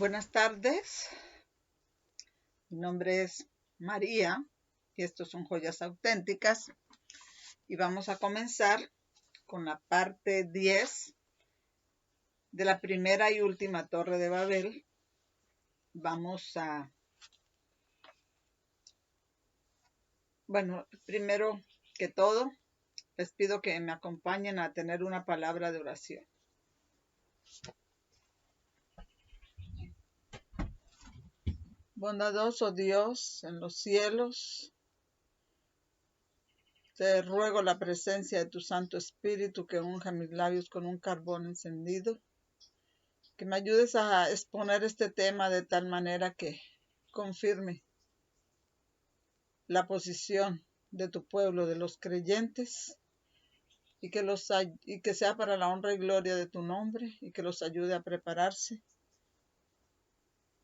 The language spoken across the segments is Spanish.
Buenas tardes, mi nombre es María y estos son Joyas Auténticas y vamos a comenzar con la parte 10 de la primera y última Torre de Babel. Primero que todo, les pido que me acompañen a tener una palabra de oración. Bondadoso Dios en los cielos, te ruego la presencia de tu Santo Espíritu que unja mis labios con un carbón encendido, que me ayudes a exponer este tema de tal manera que confirme la posición de tu pueblo, de los creyentes, y que sea para la honra y gloria de tu nombre, y que los ayude a prepararse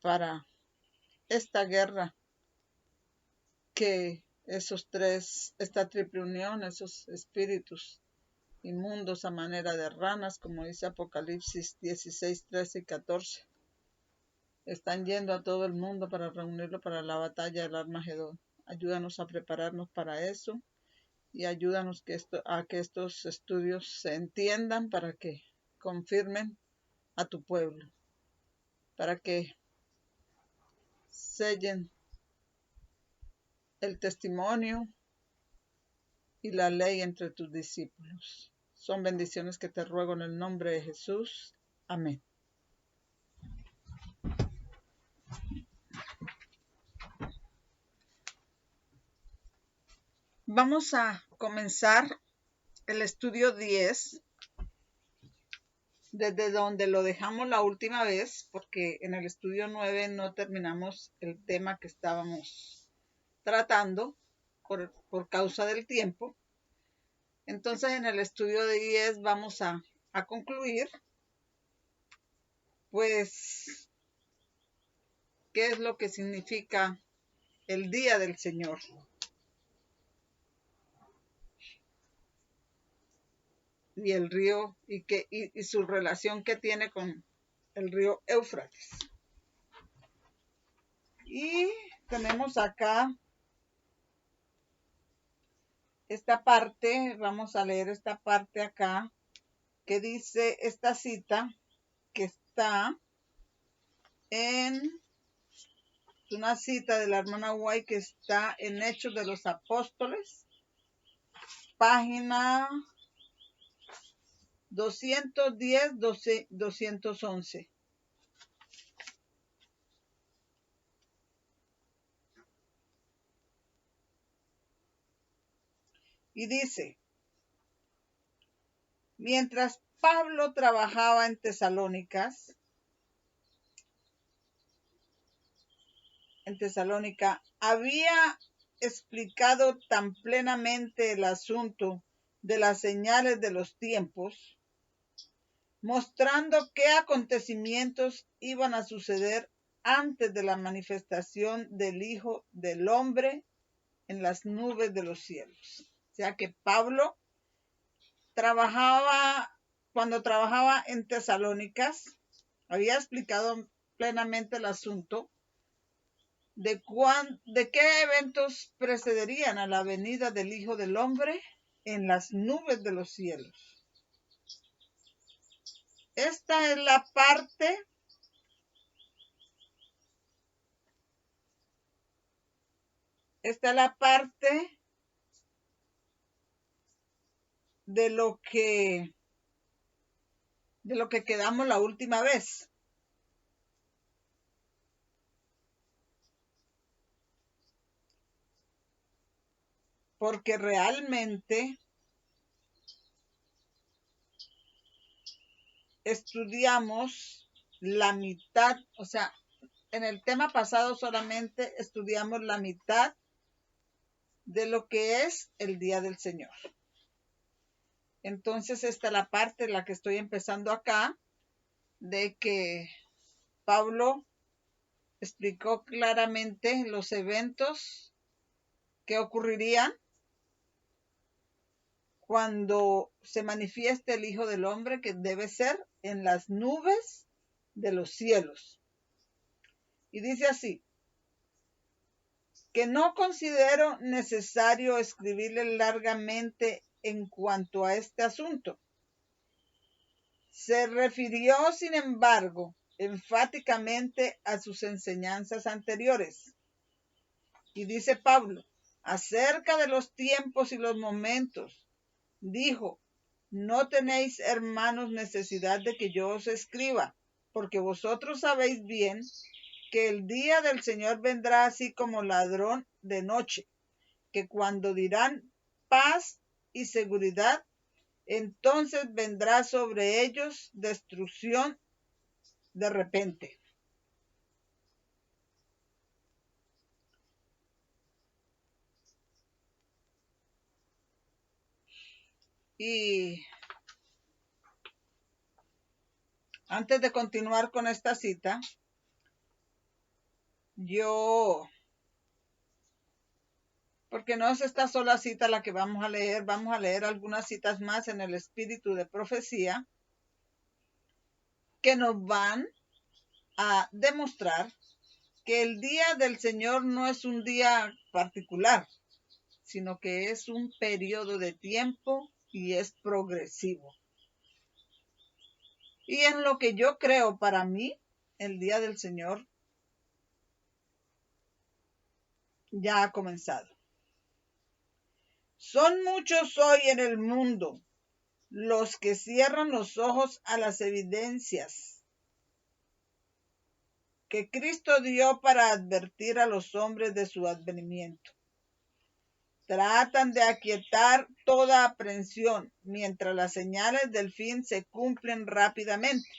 para esta guerra que esta triple unión, esos espíritus inmundos a manera de ranas, como dice Apocalipsis 16, 13 y 14, están yendo a todo el mundo para reunirlo para la batalla del Armagedón. Ayúdanos a prepararnos para eso y ayúdanos a que estos estudios se entiendan para que confirmen a tu pueblo, para que sellen el testimonio y la ley entre tus discípulos. Son bendiciones que te ruego en el nombre de Jesús. Amén. Vamos a comenzar el estudio 10 desde donde lo dejamos la última vez, porque en el estudio 9 no terminamos el tema que estábamos tratando por causa del tiempo. Entonces en el estudio de 10 vamos a concluir, pues, qué es lo que significa el día del Señor. Y el río y su relación que tiene con el río Éufrates. Y tenemos acá esta parte, vamos a leer esta parte acá, que dice esta cita que está en una cita de la hermana White que está en Hechos de los Apóstoles, página 210, 211. Y dice: mientras Pablo trabajaba en Tesalónica, había explicado tan plenamente el asunto de las señales de los tiempos, mostrando qué acontecimientos iban a suceder antes de la manifestación del Hijo del Hombre en las nubes de los cielos. O sea que Pablo cuando trabajaba en Tesalónicas, había explicado plenamente el asunto de qué eventos precederían a la venida del Hijo del Hombre en las nubes de los cielos. Esta es la parte de lo que quedamos la última vez. Porque realmente estudiamos la mitad, o sea, en el tema pasado solamente estudiamos la mitad de lo que es el día del Señor. Entonces esta es la parte en la que estoy empezando acá, de que Pablo explicó claramente los eventos que ocurrirían cuando se manifieste el Hijo del Hombre, que debe ser en las nubes de los cielos. Y dice así, que no considero necesario escribirle largamente en cuanto a este asunto. Se refirió, sin embargo, enfáticamente a sus enseñanzas anteriores. Y dice Pablo, acerca de los tiempos y los momentos, dijo, no tenéis, hermanos, necesidad de que yo os escriba, porque vosotros sabéis bien que el día del Señor vendrá así como ladrón de noche, que cuando dirán paz y seguridad, entonces vendrá sobre ellos destrucción de repente. Y antes de continuar con esta cita, porque no es esta sola cita la que vamos a leer algunas citas más en el espíritu de profecía que nos van a demostrar que el día del Señor no es un día particular, sino que es un periodo de tiempo y es progresivo. Y en lo que yo creo, para mí, el día del Señor ya ha comenzado. Son muchos hoy en el mundo los que cierran los ojos a las evidencias que Cristo dio para advertir a los hombres de su advenimiento. Tratan de aquietar toda aprensión mientras las señales del fin se cumplen rápidamente.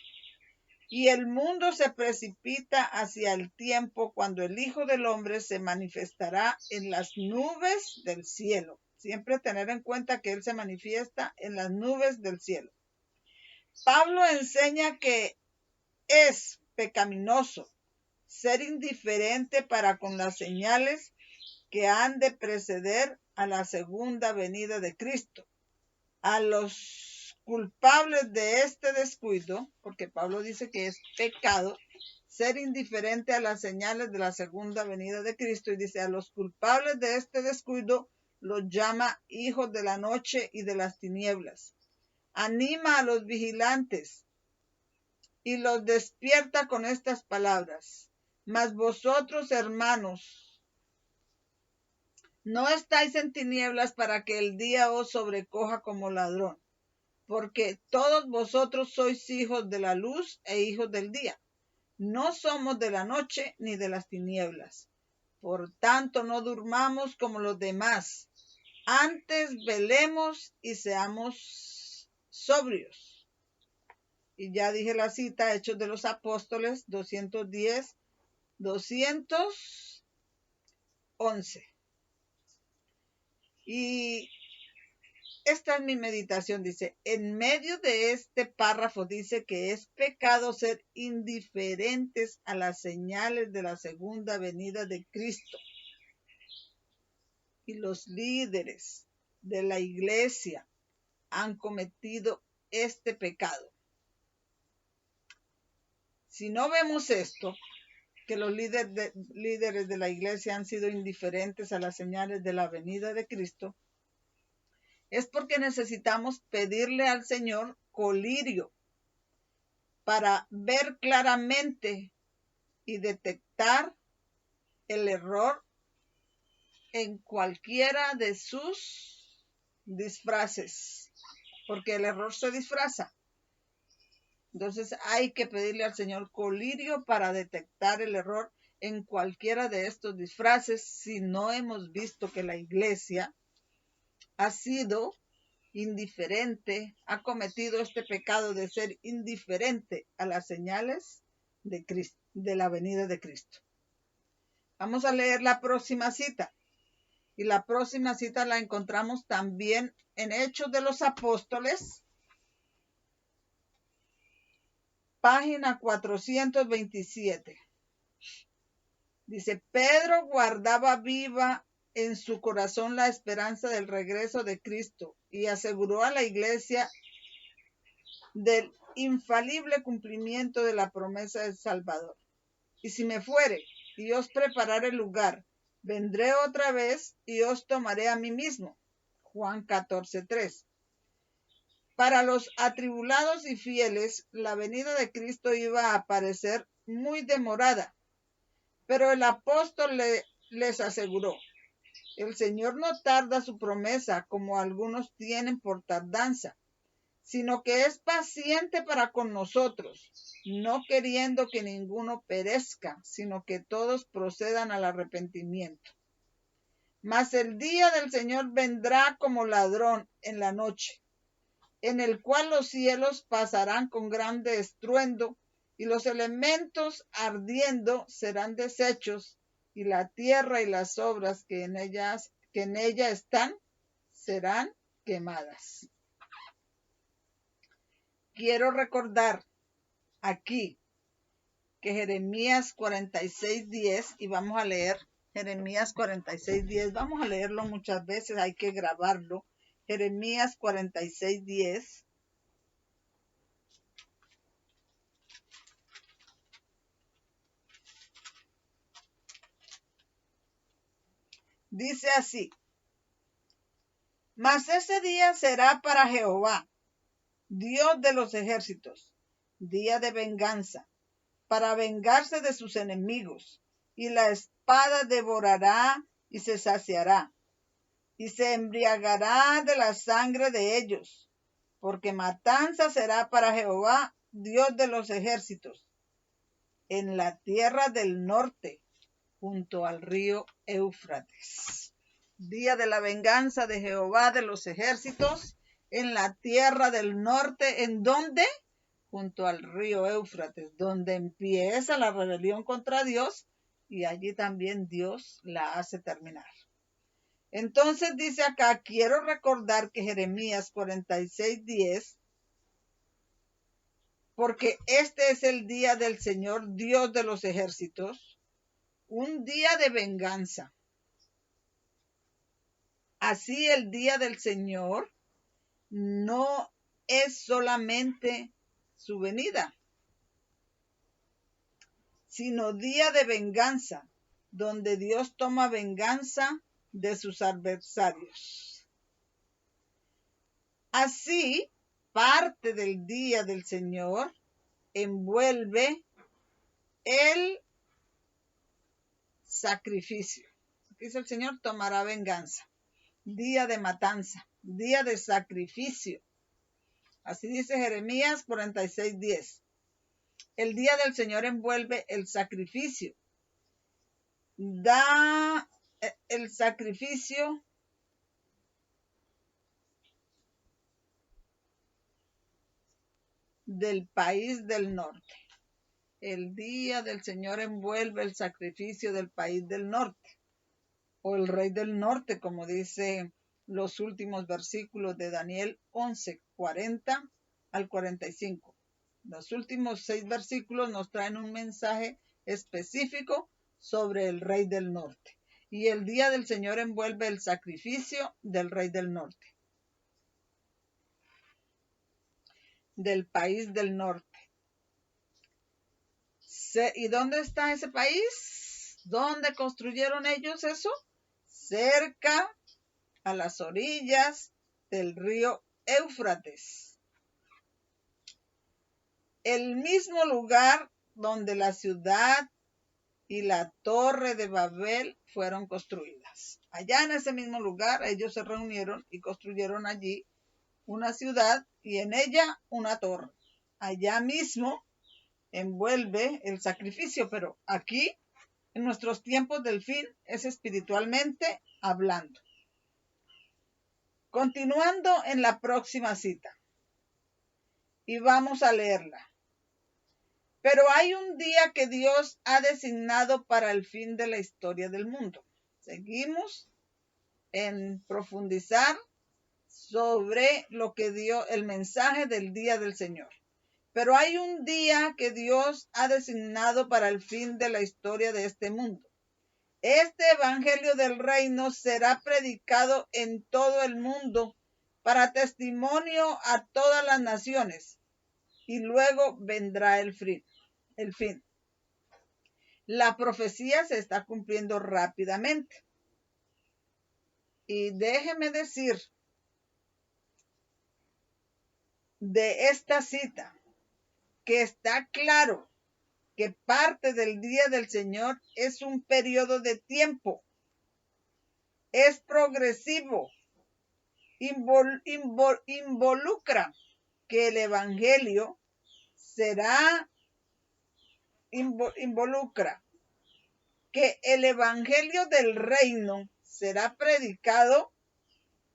Y el mundo se precipita hacia el tiempo cuando el Hijo del Hombre se manifestará en las nubes del cielo. Siempre tener en cuenta que Él se manifiesta en las nubes del cielo. Pablo enseña que es pecaminoso ser indiferente para con las señales que han de preceder a la segunda venida de Cristo. A los culpables de este descuido, porque Pablo dice que es pecado ser indiferente a las señales de la segunda venida de Cristo, y dice a los culpables de este descuido los llama hijos de la noche y de las tinieblas. Anima a los vigilantes y los despierta con estas palabras. Mas vosotros, hermanos, no estáis en tinieblas para que el día os sobrecoja como ladrón, porque todos vosotros sois hijos de la luz e hijos del día. No somos de la noche ni de las tinieblas. Por tanto, no durmamos como los demás. Antes velemos y seamos sobrios. Y ya dije la cita, Hechos de los Apóstoles, 210, 211. Y esta es mi meditación, dice, en medio de este párrafo dice que es pecado ser indiferentes a las señales de la segunda venida de Cristo. Y los líderes de la iglesia han cometido este pecado. Si no vemos esto, que los líderes de la iglesia han sido indiferentes a las señales de la venida de Cristo, es porque necesitamos pedirle al Señor colirio para ver claramente y detectar el error en cualquiera de sus disfraces, porque el error se disfraza. Entonces hay que pedirle al Señor colirio para detectar el error en cualquiera de estos disfraces si no hemos visto que la iglesia ha sido indiferente, ha cometido este pecado de ser indiferente a las señales de Cristo, de la venida de Cristo. Vamos a leer la próxima cita. Y la próxima cita la encontramos también en Hechos de los Apóstoles, página 427. Dice, Pedro guardaba viva en su corazón la esperanza del regreso de Cristo y aseguró a la iglesia del infalible cumplimiento de la promesa del Salvador. Y si me fuere y os preparare lugar, vendré otra vez y os tomaré a mí mismo. Juan 14:3. Para los atribulados y fieles, la venida de Cristo iba a parecer muy demorada, pero el apóstol les aseguró: el Señor no tarda su promesa, como algunos tienen por tardanza, sino que es paciente para con nosotros, no queriendo que ninguno perezca, sino que todos procedan al arrepentimiento. Mas el día del Señor vendrá como ladrón en la noche, en el cual los cielos pasarán con grande estruendo, y los elementos ardiendo serán deshechos, y la tierra y las obras que en ella están serán quemadas. Quiero recordar aquí que Jeremías 46:10, y vamos a leer Jeremías 46:10, vamos a leerlo muchas veces, hay que grabarlo. Jeremías 46:10. Dice así: mas ese día será para Jehová, Dios de los ejércitos, día de venganza, para vengarse de sus enemigos, y la espada devorará y se saciará, y se embriagará de la sangre de ellos, porque matanza será para Jehová, Dios de los ejércitos, en la tierra del norte, junto al río Éufrates. Día de la venganza de Jehová de los ejércitos, en la tierra del norte, ¿en dónde? Junto al río Éufrates, donde empieza la rebelión contra Dios, y allí también Dios la hace terminar. Entonces dice acá, quiero recordar que Jeremías 46:10, porque este es el día del Señor Dios de los ejércitos, un día de venganza. Así el día del Señor no es solamente su venida, sino día de venganza, donde Dios toma venganza de sus adversarios. Así, parte del día del Señor envuelve el sacrificio. Dice el Señor, tomará venganza. Día de matanza, día de sacrificio. Así dice Jeremías 46:10. El día del Señor envuelve el sacrificio. Da el sacrificio del país del norte. El día del Señor envuelve el sacrificio del país del norte, o el rey del norte, como dice los últimos versículos de Daniel 11:40 al 45. Los últimos 6 versículos nos traen un mensaje específico sobre el rey del norte. Y el día del Señor envuelve el sacrificio del rey del norte, del país del norte. ¿Y dónde está ese país? ¿Dónde construyeron ellos eso? Cerca a las orillas del río Éufrates. El mismo lugar donde la ciudad y la torre de Babel fueron construidas. Allá en ese mismo lugar ellos se reunieron y construyeron allí una ciudad y en ella una torre. Allá mismo envuelve el sacrificio, pero aquí, en nuestros tiempos del fin, es espiritualmente hablando. Continuando en la próxima cita, y vamos a leerla. Pero hay un día que Dios ha designado para el fin de la historia del mundo. Seguimos en profundizar sobre lo que dio el mensaje del día del Señor. Pero hay un día que Dios ha designado para el fin de la historia de este mundo. Este evangelio del reino será predicado en todo el mundo para testimonio a todas las naciones, y luego vendrá el fin. La profecía se está cumpliendo rápidamente. Y déjeme decir de esta cita que está claro que parte del día del Señor es un periodo de tiempo, es progresivo, involucra que el Evangelio será, involucra que el Evangelio del reino será predicado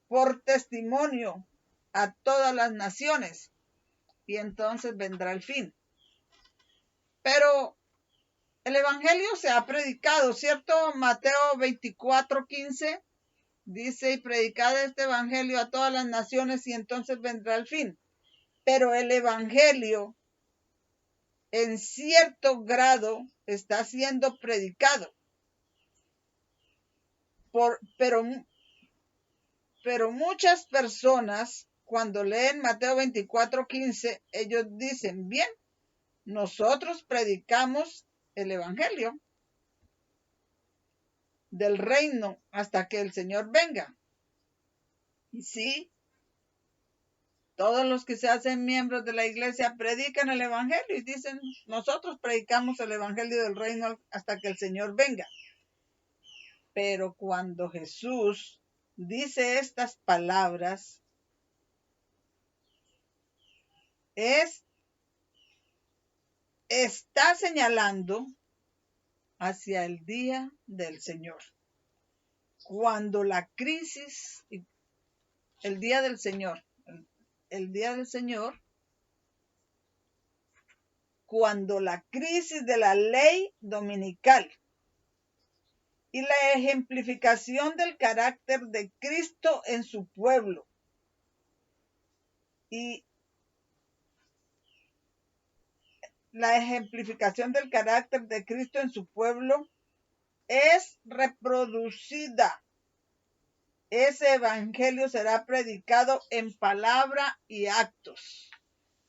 por testimonio a todas las naciones y entonces vendrá el fin. Pero el Evangelio se ha predicado, ¿cierto? Mateo 24:15 dice, y predicad este Evangelio a todas las naciones y entonces vendrá el fin. Pero el Evangelio en cierto grado está siendo predicado. Pero muchas personas, cuando leen Mateo 24:15, ellos dicen, bien, nosotros predicamos el Evangelio del reino hasta que el Señor venga. Y sí, todos los que se hacen miembros de la iglesia predican el Evangelio y dicen, nosotros predicamos el Evangelio del reino hasta que el Señor venga. Pero cuando Jesús dice estas palabras, está señalando hacia el día del Señor. Cuando la crisis, el día del Señor, cuando la crisis de la ley dominical y la ejemplificación del carácter de Cristo en su pueblo y la ejemplificación del carácter de Cristo en su pueblo es reproducida. Ese evangelio será predicado en palabra y actos.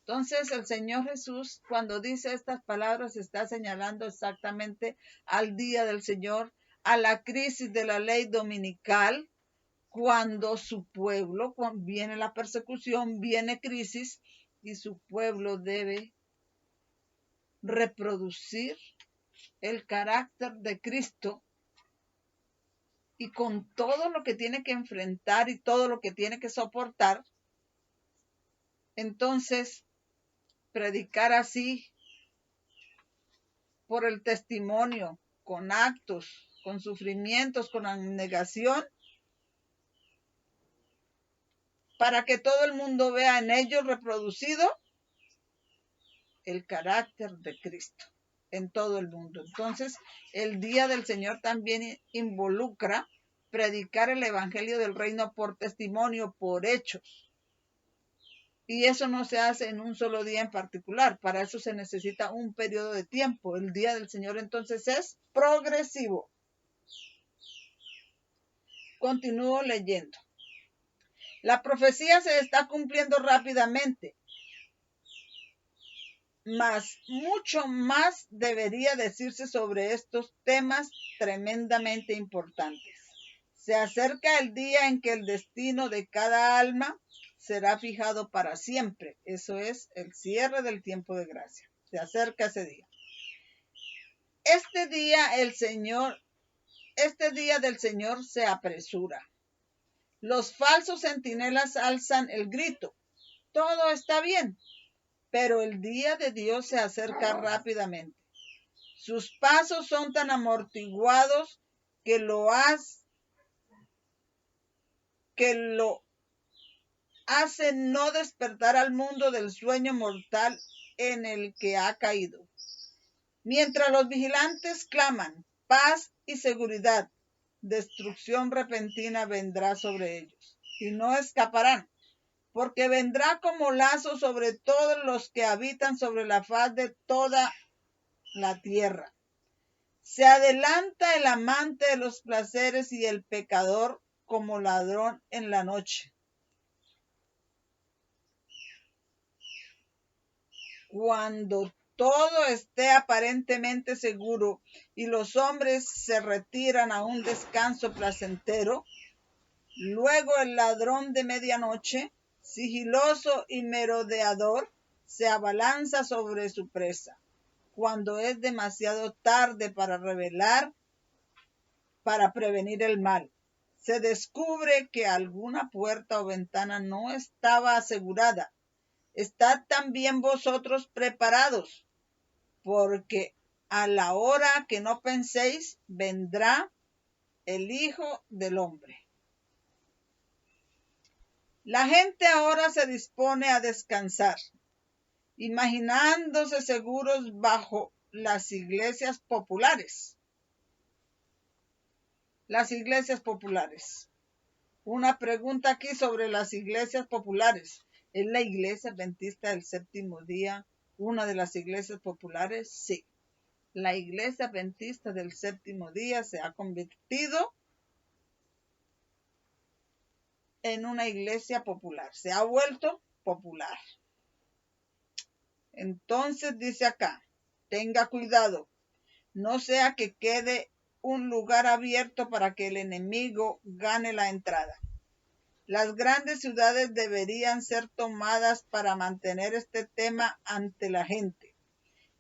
Entonces el Señor Jesús, cuando dice estas palabras, está señalando exactamente al día del Señor, a la crisis de la ley dominical, cuando su pueblo, cuando viene la persecución, viene crisis y su pueblo debe reproducir el carácter de Cristo y con todo lo que tiene que enfrentar y todo lo que tiene que soportar, entonces predicar así por el testimonio, con actos, con sufrimientos, con abnegación, para que todo el mundo vea en ellos reproducido el carácter de Cristo en todo el mundo. Entonces, el día del Señor también involucra predicar el evangelio del reino por testimonio, por hechos. Y eso no se hace en un solo día en particular. Para eso se necesita un periodo de tiempo. El día del Señor entonces es progresivo. Continúo leyendo. La profecía se está cumpliendo rápidamente, mas mucho más debería decirse sobre estos temas tremendamente importantes. Se acerca el día en que el destino de cada alma será fijado para siempre. Eso es el cierre del tiempo de gracia. Se acerca ese día. Este día del Señor se apresura. Los falsos centinelas alzan el grito. Todo está bien, pero el día de Dios se acerca rápidamente. Sus pasos son tan amortiguados que lo hace no despertar al mundo del sueño mortal en el que ha caído. Mientras los vigilantes claman paz y seguridad, destrucción repentina vendrá sobre ellos y no escaparán, porque vendrá como lazo sobre todos los que habitan sobre la faz de toda la tierra. Se adelanta el amante de los placeres y el pecador como ladrón en la noche. Cuando todo esté aparentemente seguro y los hombres se retiran a un descanso placentero, luego el ladrón de medianoche, sigiloso y merodeador, se abalanza sobre su presa, cuando es demasiado tarde para prevenir el mal. Se descubre que alguna puerta o ventana no estaba asegurada. Estad también vosotros preparados, porque a la hora que no penséis, vendrá el Hijo del Hombre. La gente ahora se dispone a descansar, imaginándose seguros bajo las iglesias populares. Las iglesias populares. Una pregunta aquí sobre las iglesias populares. ¿Es la iglesia adventista del séptimo día una de las iglesias populares? Sí. La iglesia adventista del séptimo día se ha convertido en una iglesia popular. Se ha vuelto popular. Entonces dice acá, tenga cuidado, no sea que quede un lugar abierto para que el enemigo gane la entrada. Las grandes ciudades deberían ser tomadas para mantener este tema ante la gente.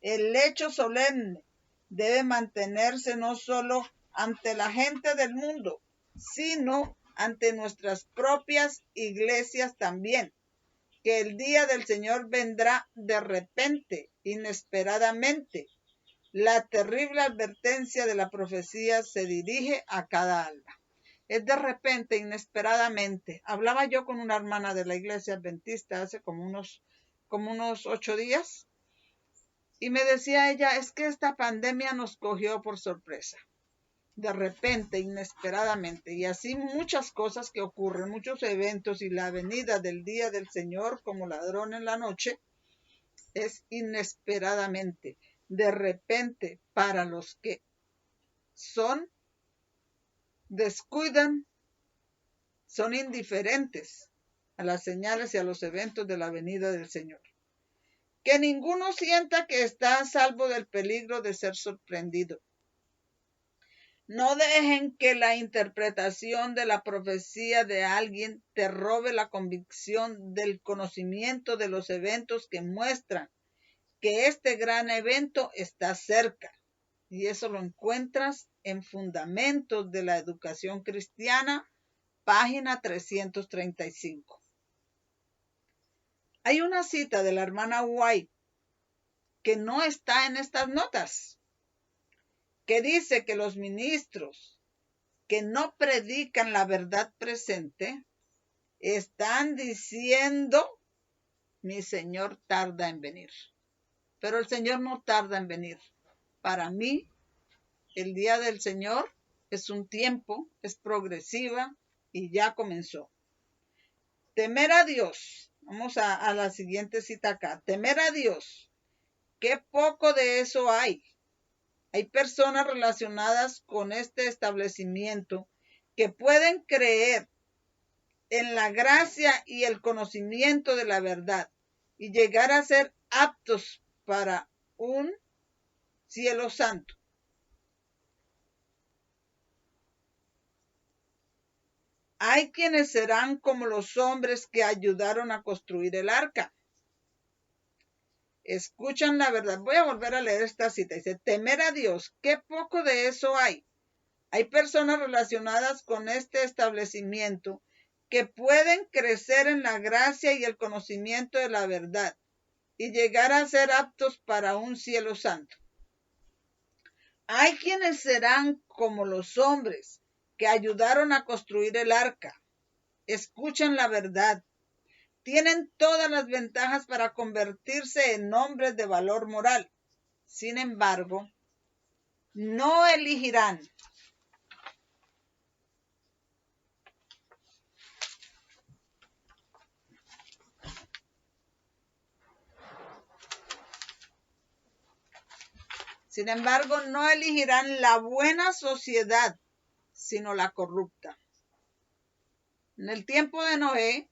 El hecho solemne debe mantenerse no solo ante la gente del mundo, sino ante nuestras propias iglesias también, que el día del Señor vendrá de repente, inesperadamente. La terrible advertencia de la profecía se dirige a cada alma. Es de repente, inesperadamente. Hablaba yo con una hermana de la iglesia adventista hace como unos 8 días y me decía ella, es que esta pandemia nos cogió por sorpresa. De repente, inesperadamente, y así muchas cosas que ocurren, muchos eventos, y la venida del día del Señor como ladrón en la noche es inesperadamente, de repente, para los que descuidan, son indiferentes a las señales y a los eventos de la venida del Señor. Que ninguno sienta que está a salvo del peligro de ser sorprendido. No dejen que la interpretación de la profecía de alguien te robe la convicción del conocimiento de los eventos que muestran que este gran evento está cerca. Y eso lo encuentras en Fundamentos de la Educación Cristiana, página 335. Hay una cita de la hermana White que no está en estas notas, que dice que los ministros que no predican la verdad presente están diciendo, mi Señor tarda en venir. Pero el Señor no tarda en venir. Para mí, el día del Señor es un tiempo, es progresiva y ya comenzó. Temer a Dios. Vamos a la siguiente cita acá. Temer a Dios. Qué poco de eso hay. Hay personas relacionadas con este establecimiento que pueden creer en la gracia y el conocimiento de la verdad y llegar a ser aptos para un cielo santo. Hay quienes serán como los hombres que ayudaron a construir el arca. Escuchan la verdad. Voy a volver a leer esta cita. Dice, temer a Dios, qué poco de eso hay. Hay personas relacionadas con este establecimiento que pueden crecer en la gracia y el conocimiento de la verdad y llegar a ser aptos para un cielo santo. Hay quienes serán como los hombres que ayudaron a construir el arca. Escuchan la verdad. Tienen todas las ventajas para convertirse en hombres de valor moral. Sin embargo, no elegirán la buena sociedad, sino la corrupta. En el tiempo de Noé,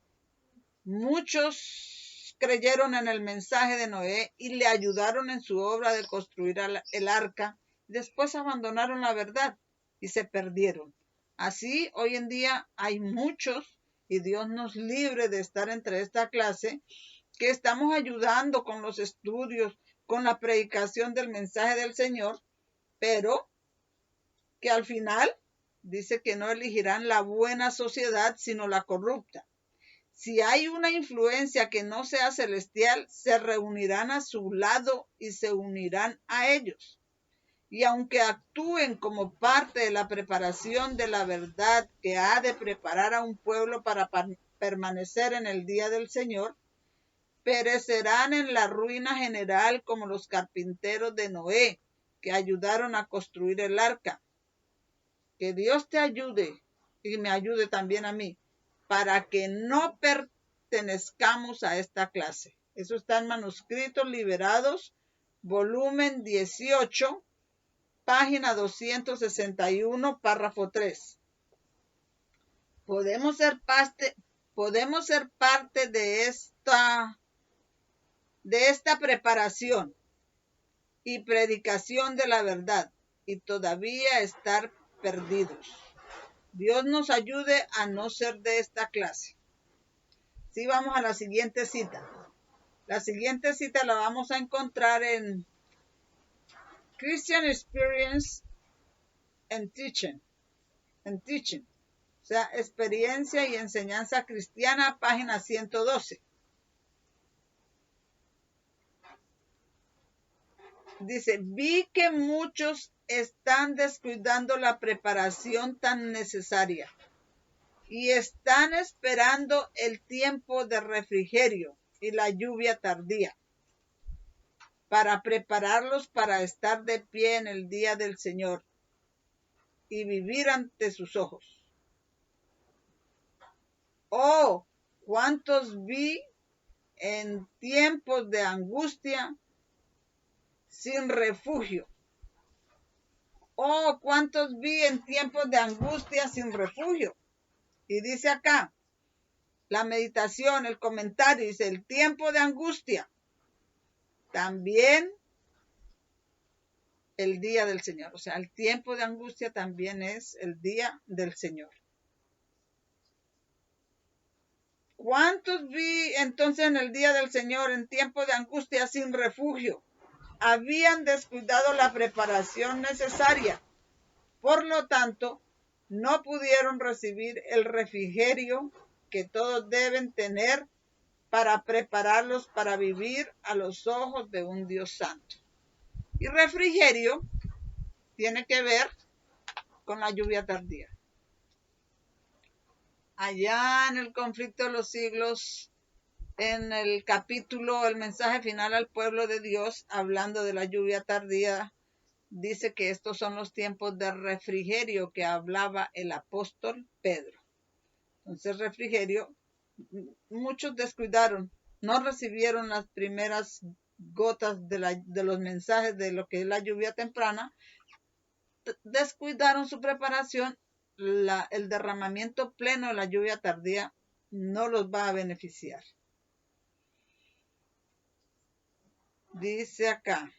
muchos creyeron en el mensaje de Noé y le ayudaron en su obra de construir el arca. Después abandonaron la verdad y se perdieron. Así, hoy en día hay muchos, y Dios nos libre de estar entre esta clase, que estamos ayudando con los estudios, con la predicación del mensaje del Señor, pero que al final dice que no elegirán la buena sociedad, sino la corrupta. Si hay una influencia que no sea celestial, se reunirán a su lado y se unirán a ellos. Y aunque actúen como parte de la preparación de la verdad que ha de preparar a un pueblo para permanecer en el día del Señor, perecerán en la ruina general como los carpinteros de Noé, que ayudaron a construir el arca. Que Dios te ayude y me ayude también a mí, para que no pertenezcamos a esta clase. Eso está en Manuscritos Liberados, volumen 18, página 261, párrafo 3. Podemos ser parte de esta preparación y predicación de la verdad y todavía estar perdidos. Dios nos ayude a no ser de esta clase. Sí, vamos a la siguiente cita. La siguiente cita la vamos a encontrar en Christian Experience and Teaching. O sea, experiencia y enseñanza cristiana, página 112. Dice, vi que muchos están descuidando la preparación tan necesaria y están esperando el tiempo de refrigerio y la lluvia tardía para prepararlos para estar de pie en el día del Señor y vivir ante sus ojos. Oh, cuántos vi en tiempos de angustia sin refugio. Oh, cuántos vi en tiempos de angustia sin refugio. Y dice acá, la meditación, el comentario, dice el tiempo de angustia. También el día del Señor. O sea, el tiempo de angustia también es el día del Señor. ¿Cuántos vi entonces en el día del Señor en tiempo de angustia sin refugio? Habían descuidado la preparación necesaria. Por lo tanto, no pudieron recibir el refrigerio que todos deben tener para prepararlos para vivir a los ojos de un Dios santo. Y refrigerio tiene que ver con la lluvia tardía. Allá en el conflicto de los siglos, en el capítulo, el mensaje final al pueblo de Dios, hablando de la lluvia tardía, dice que estos son los tiempos de refrigerio que hablaba el apóstol Pedro. Entonces, refrigerio, muchos descuidaron, no recibieron las primeras gotas de los mensajes de lo que es la lluvia temprana, descuidaron su preparación, el derramamiento pleno de la lluvia tardía no los va a beneficiar. Dice acá,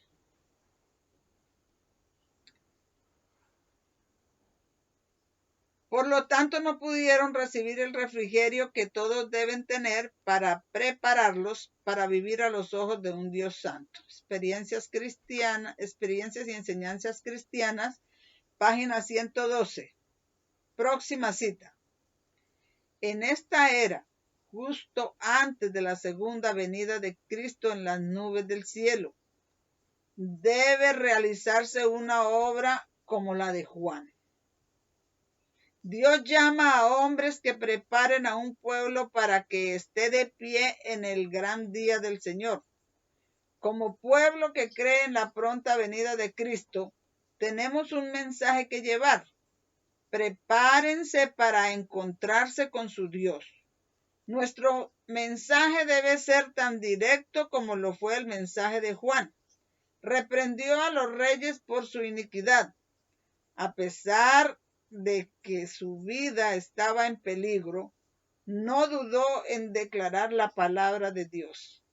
por lo tanto no pudieron recibir el refrigerio que todos deben tener para prepararlos para vivir a los ojos de un Dios santo. Experiencias y enseñanzas cristianas, página 112. Próxima cita. En esta era, justo antes de la segunda venida de Cristo en las nubes del cielo, debe realizarse una obra como la de Juan. Dios llama a hombres que preparen a un pueblo para que esté de pie en el gran día del Señor. Como pueblo que cree en la pronta venida de Cristo, tenemos un mensaje que llevar. Prepárense para encontrarse con su Dios. Nuestro mensaje debe ser tan directo como lo fue el mensaje de Juan. Reprendió a los reyes por su iniquidad. A pesar de que su vida estaba en peligro, no dudó en declarar la palabra de Dios.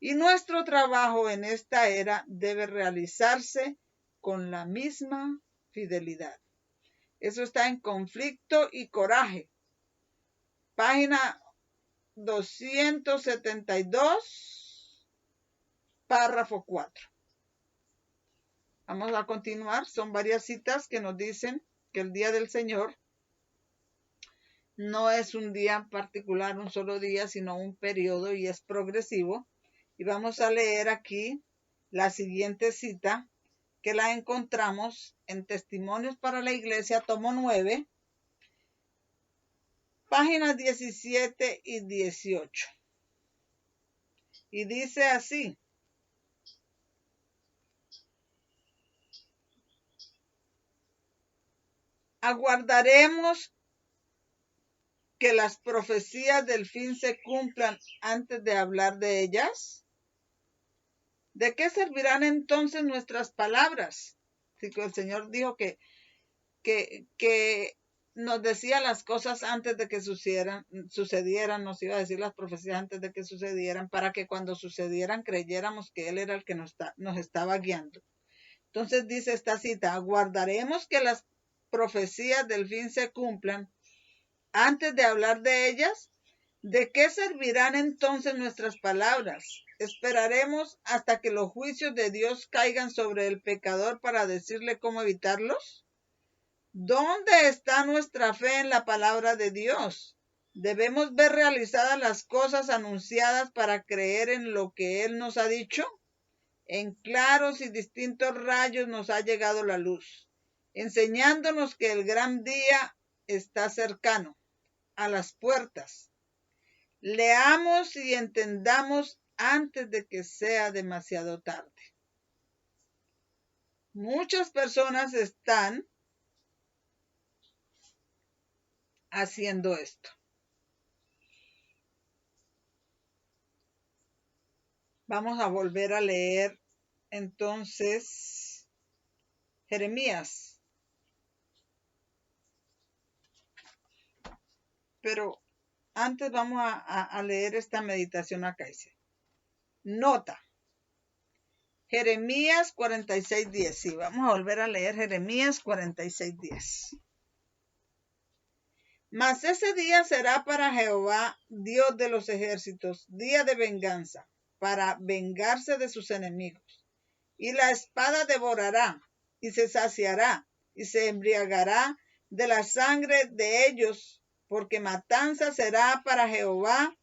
Y nuestro trabajo en esta era debe realizarse con la misma fidelidad. Eso está en Conflicto y Coraje, página 272, párrafo 4. Vamos a continuar. Son varias citas que nos dicen que el día del Señor no es un día particular, un solo día, sino un periodo y es progresivo. Y vamos a leer aquí la siguiente cita que la encontramos en Testimonios para la Iglesia, tomo 9, páginas 17 y 18. Y dice así: aguardaremos que las profecías del fin se cumplan antes de hablar de ellas. ¿De qué servirán entonces nuestras palabras? Así que el Señor dijo que nos decía las cosas antes de que sucedieran, nos iba a decir las profecías antes de que sucedieran, para que cuando sucedieran creyéramos que Él era el que nos estaba guiando. Entonces dice esta cita: aguardaremos que las profecías del fin se cumplan antes de hablar de ellas. ¿De qué servirán entonces nuestras palabras? ¿Esperaremos hasta que los juicios de Dios caigan sobre el pecador para decirle cómo evitarlos? ¿Dónde está nuestra fe en la palabra de Dios? ¿Debemos ver realizadas las cosas anunciadas para creer en lo que Él nos ha dicho? En claros y distintos rayos nos ha llegado la luz, enseñándonos que el gran día está cercano, a las puertas. Leamos y entendamos antes de que sea demasiado tarde. Muchas personas están haciendo esto. Vamos a volver a leer entonces Jeremías. Pero antes vamos a leer esta meditación acá. Dice: nota, Jeremías 46:10. Sí, vamos a volver a leer Jeremías 46:10. Mas ese día será para Jehová, Dios de los ejércitos, día de venganza, para vengarse de sus enemigos. Y la espada devorará, y se saciará, y se embriagará de la sangre de ellos, porque matanza será para Jehová,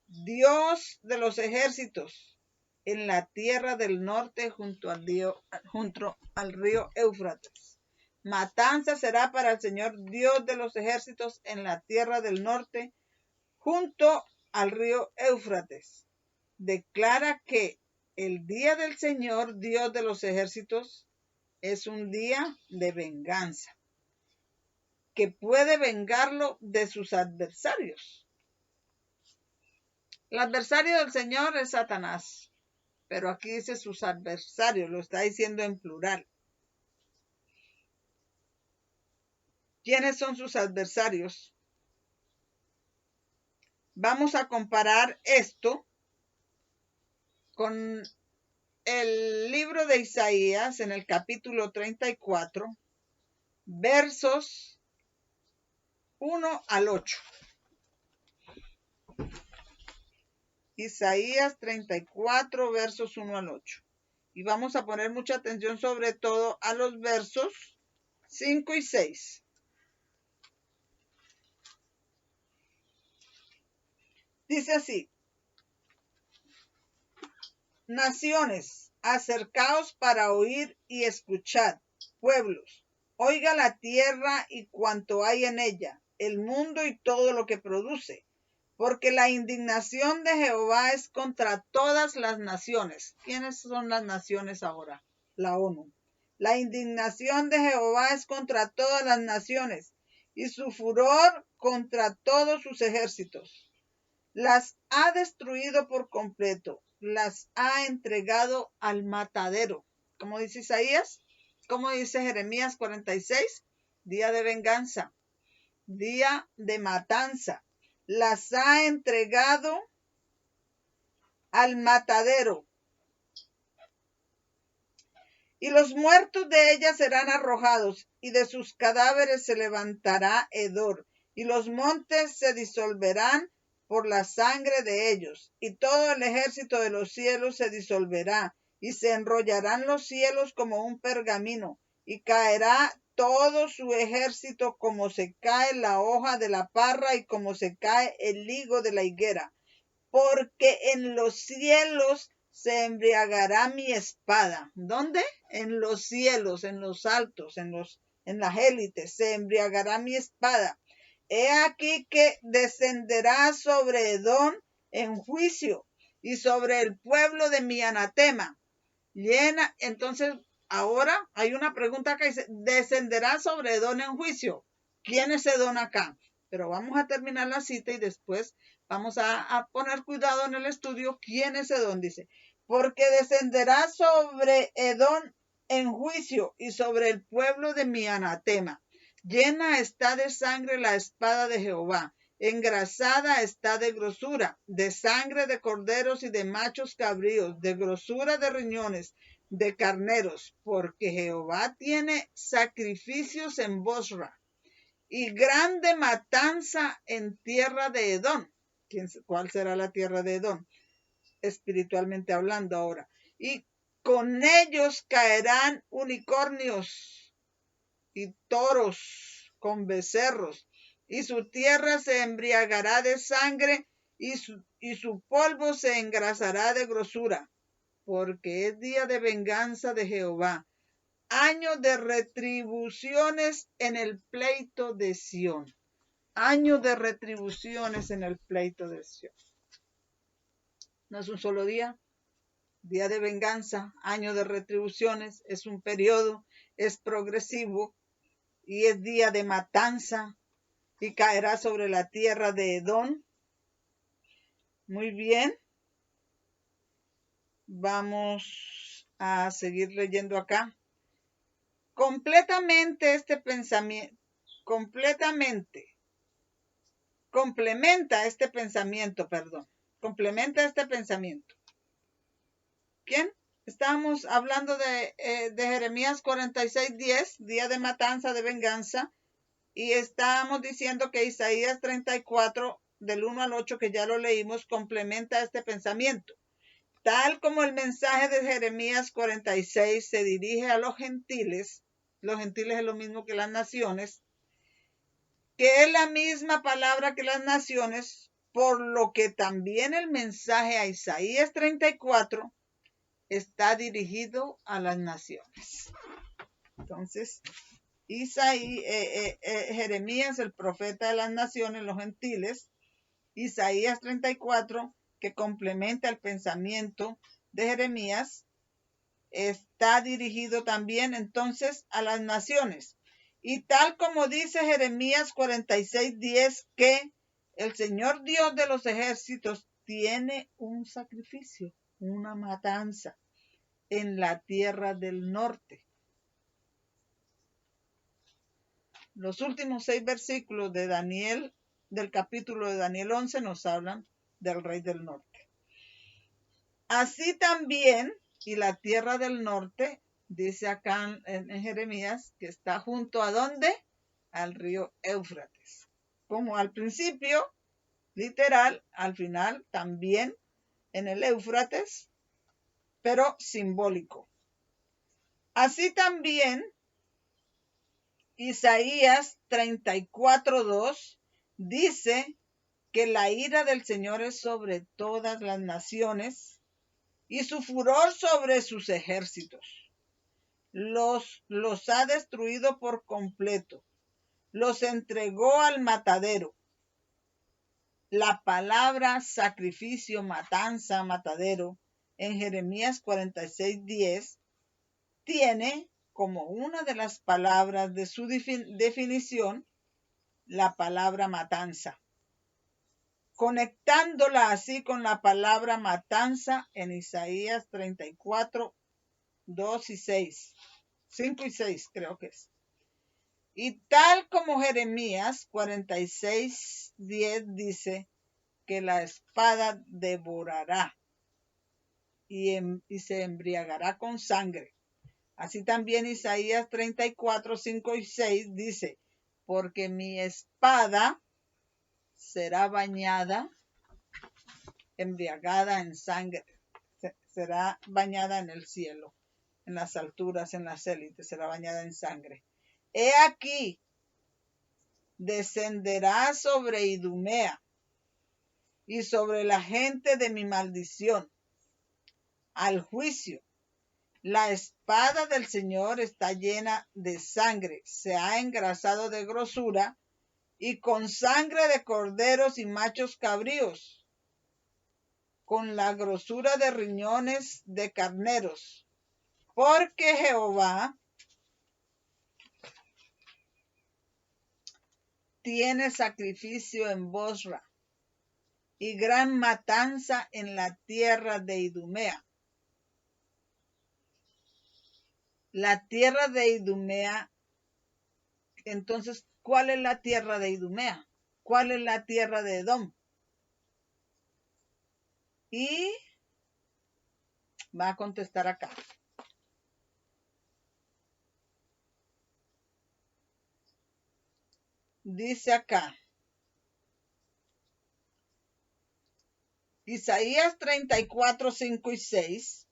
Dios de los ejércitos, en la tierra del norte junto al río Éufrates. Matanza será para el Señor Dios de los ejércitos en la tierra del norte junto al río Éufrates. Declara que el día del Señor Dios de los ejércitos es un día de venganza, que puede vengarlo de sus adversarios. El adversario del Señor es Satanás, pero aquí dice sus adversarios, lo está diciendo en plural. ¿Quiénes son sus adversarios? Vamos a comparar esto con el libro de Isaías en el capítulo 34, versos 1 al 8. Isaías 34, versos 1 al 8. Y vamos a poner mucha atención sobre todo a los versos 5 y 6. Dice así: naciones, acercaos para oír y escuchad. Pueblos, oiga la tierra y cuanto hay en ella, el mundo y todo lo que produce. Porque la indignación de Jehová es contra todas las naciones. ¿Quiénes son las naciones ahora? La ONU. La indignación de Jehová es contra todas las naciones, y su furor contra todos sus ejércitos. Las ha destruido por completo, las ha entregado al matadero. ¿Cómo dice Isaías? ¿Cómo dice Jeremías 46? Día de venganza, día de matanza. Las ha entregado al matadero, y los muertos de ella serán arrojados, y de sus cadáveres se levantará hedor, y los montes se disolverán por la sangre de ellos, y todo el ejército de los cielos se disolverá, y se enrollarán los cielos como un pergamino, y caerá todo su ejército como se cae la hoja de la parra y como se cae el higo de la higuera, porque en los cielos se embriagará mi espada. ¿Dónde? En los cielos, en los altos, en las élites, se embriagará mi espada. He aquí que descenderá sobre Edom en juicio y sobre el pueblo de mi anatema. Llena, entonces, ahora hay una pregunta que dice, ¿descenderá sobre Edom en juicio? ¿Quién es Edom acá? Pero vamos a terminar la cita y después vamos a poner cuidado en el estudio. ¿Quién es Edom? Dice, porque descenderá sobre Edom en juicio y sobre el pueblo de mi anatema. Llena está de sangre la espada de Jehová, engrasada está de grosura, de sangre de corderos y de machos cabríos, de grosura de riñones, de carneros, porque Jehová tiene sacrificios en Bosra y grande matanza en tierra de Edom. ¿Cuál será la tierra de Edom? Espiritualmente hablando ahora. Y con ellos caerán unicornios y toros con becerros, y su tierra se embriagará de sangre, y su polvo se engrasará de grosura, porque es día de venganza de Jehová, año de retribuciones en el pleito de Sión. Año de retribuciones en el pleito de Sión. No es un solo día, día de venganza, año de retribuciones, es un periodo, es progresivo y es día de matanza y caerá sobre la tierra de Edom. Muy bien. Vamos a seguir leyendo acá. Complementa este pensamiento, complementa este pensamiento. ¿Quién? Estábamos hablando de Jeremías 46:10, día de matanza, de venganza, y estábamos diciendo que Isaías 34, del 1 al 8, que ya lo leímos, complementa este pensamiento. Tal como el mensaje de Jeremías 46 se dirige a los gentiles es lo mismo que las naciones, que es la misma palabra que las naciones, por lo que también el mensaje a Isaías 34 está dirigido a las naciones. Entonces, Jeremías, el profeta de las naciones, los gentiles, Isaías 34, que complementa el pensamiento de Jeremías, está dirigido también entonces a las naciones. Y tal como dice Jeremías 46:10, que el Señor Dios de los ejércitos tiene un sacrificio, una matanza en la tierra del norte. Los últimos 6 versículos de Daniel, del capítulo de Daniel 11, nos hablan del rey del norte. Así también, y la tierra del norte, dice acá en Jeremías, que está junto a ¿dónde? Al río Éufrates. Como al principio, literal, al final también en el Éufrates, pero simbólico. Así también, Isaías 34:2 dice que la ira del Señor es sobre todas las naciones y su furor sobre sus ejércitos. Los ha destruido por completo. Los entregó al matadero. La palabra sacrificio, matanza, matadero en Jeremías 46:10 tiene como una de las palabras de su definición la palabra matanza, conectándola así con la palabra matanza en Isaías 34, 2 y 6, 5 y 6 creo que es. Y tal como Jeremías 46:10 dice que la espada devorará y se embriagará con sangre. Así también Isaías 34, 5 y 6 dice, porque mi espada será bañada, embriagada en sangre, será bañada en el cielo, en las alturas, en las élites, será bañada en sangre. He aquí, descenderá sobre Idumea y sobre la gente de mi maldición, al juicio. La espada del Señor está llena de sangre, se ha engrasado de grosura y con sangre de corderos y machos cabríos, con la grosura de riñones de carneros, porque Jehová tiene sacrificio en Bosra y gran matanza en la tierra de Idumea. La tierra de Idumea, entonces, ¿cuál es la tierra de Idumea? ¿Cuál es la tierra de Edom? Y va a contestar acá. Dice acá, Isaías 34, 5 y 6,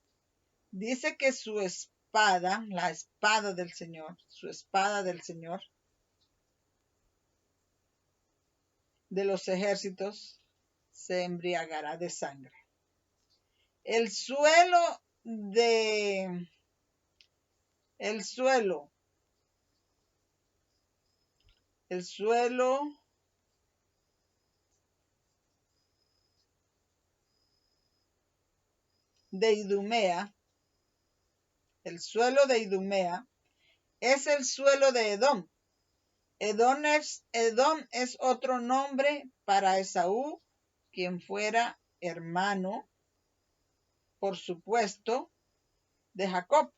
dice que su espada, la espada del Señor, su espada del Señor, de los ejércitos, se embriagará de sangre. El suelo de Idumea, el suelo de Idumea es el suelo de Edom. Edom es otro nombre para Esaú, quien fuera hermano, por supuesto, de Jacob.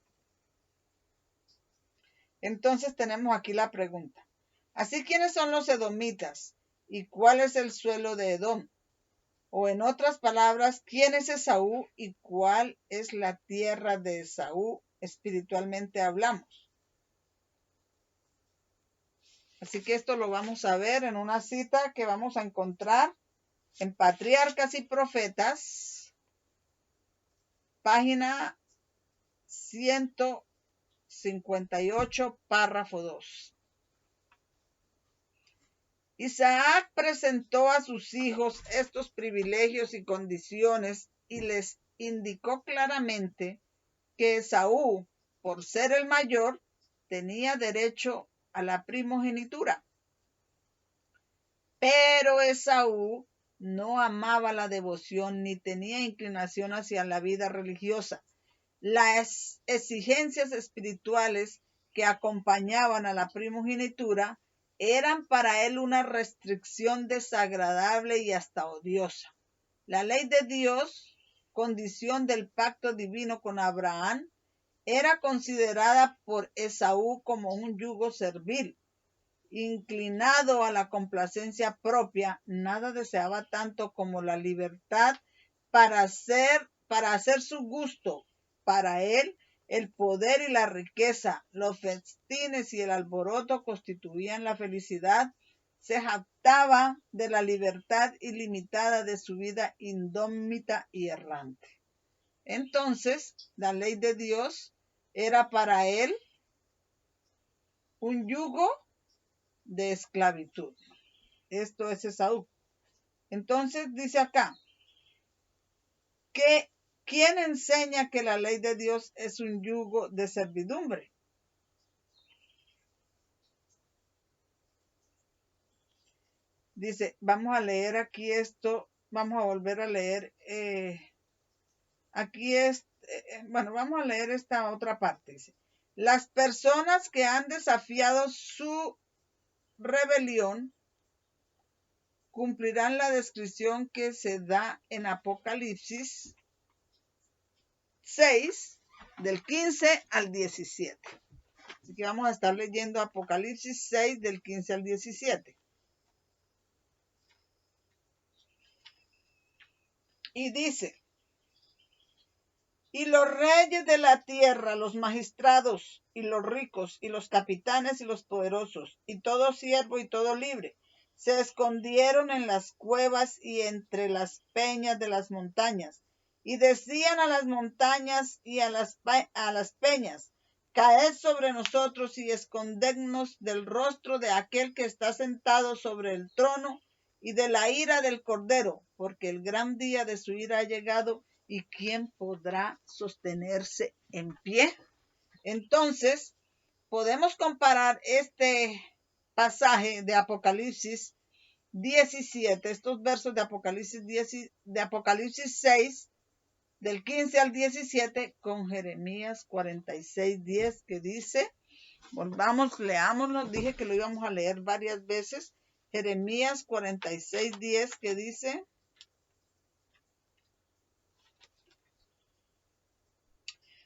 Entonces tenemos aquí la pregunta. Así, ¿quiénes son los edomitas? ¿Y cuál es el suelo de Edom? O en otras palabras, ¿quién es Esaú y cuál es la tierra de Esaú espiritualmente hablamos? Así que esto lo vamos a ver en una cita que vamos a encontrar en Patriarcas y Profetas, página 158, párrafo 2. Isaac presentó a sus hijos estos privilegios y condiciones y les indicó claramente que Esaú, por ser el mayor, tenía derecho a la primogenitura. Pero Esaú no amaba la devoción ni tenía inclinación hacia la vida religiosa. Las exigencias espirituales que acompañaban a la primogenitura eran para él una restricción desagradable y hasta odiosa. La ley de Dios, condición del pacto divino con Abraham, era considerada por Esaú como un yugo servil. Inclinado a la complacencia propia, nada deseaba tanto como la libertad para hacer su gusto. Para él, el poder y la riqueza, los festines y el alboroto constituían la felicidad. Se jactaba de la libertad ilimitada de su vida indómita y errante. Entonces, la ley de Dios era para él un yugo de esclavitud. Esto es Esaú. Entonces dice acá que ¿quién enseña que la ley de Dios es un yugo de servidumbre? Dice, vamos a leer aquí esto, vamos a volver a leer, vamos a leer esta otra parte. Dice, las personas que han desafiado su rebelión cumplirán la descripción que se da en Apocalipsis 6, del 15 al 17. Así que vamos a estar leyendo Apocalipsis 6, del 15 al 17. Y dice, Y los reyes de la tierra, los magistrados y los ricos y los capitanes y los poderosos y todo siervo y todo libre, se escondieron en las cuevas y entre las peñas de las montañas, y decían a las montañas y a las peñas: caed sobre nosotros y escondednos del rostro de aquel que está sentado sobre el trono y de la ira del Cordero, porque el gran día de su ira ha llegado, y quién podrá sostenerse en pie. Entonces, podemos comparar este pasaje de Apocalipsis 17, estos versos de Apocalipsis 6, del 15 al 17, con Jeremías 46:10, que dice, volvamos, leámoslo, dije que lo íbamos a leer varias veces. Jeremías 46:10, que dice: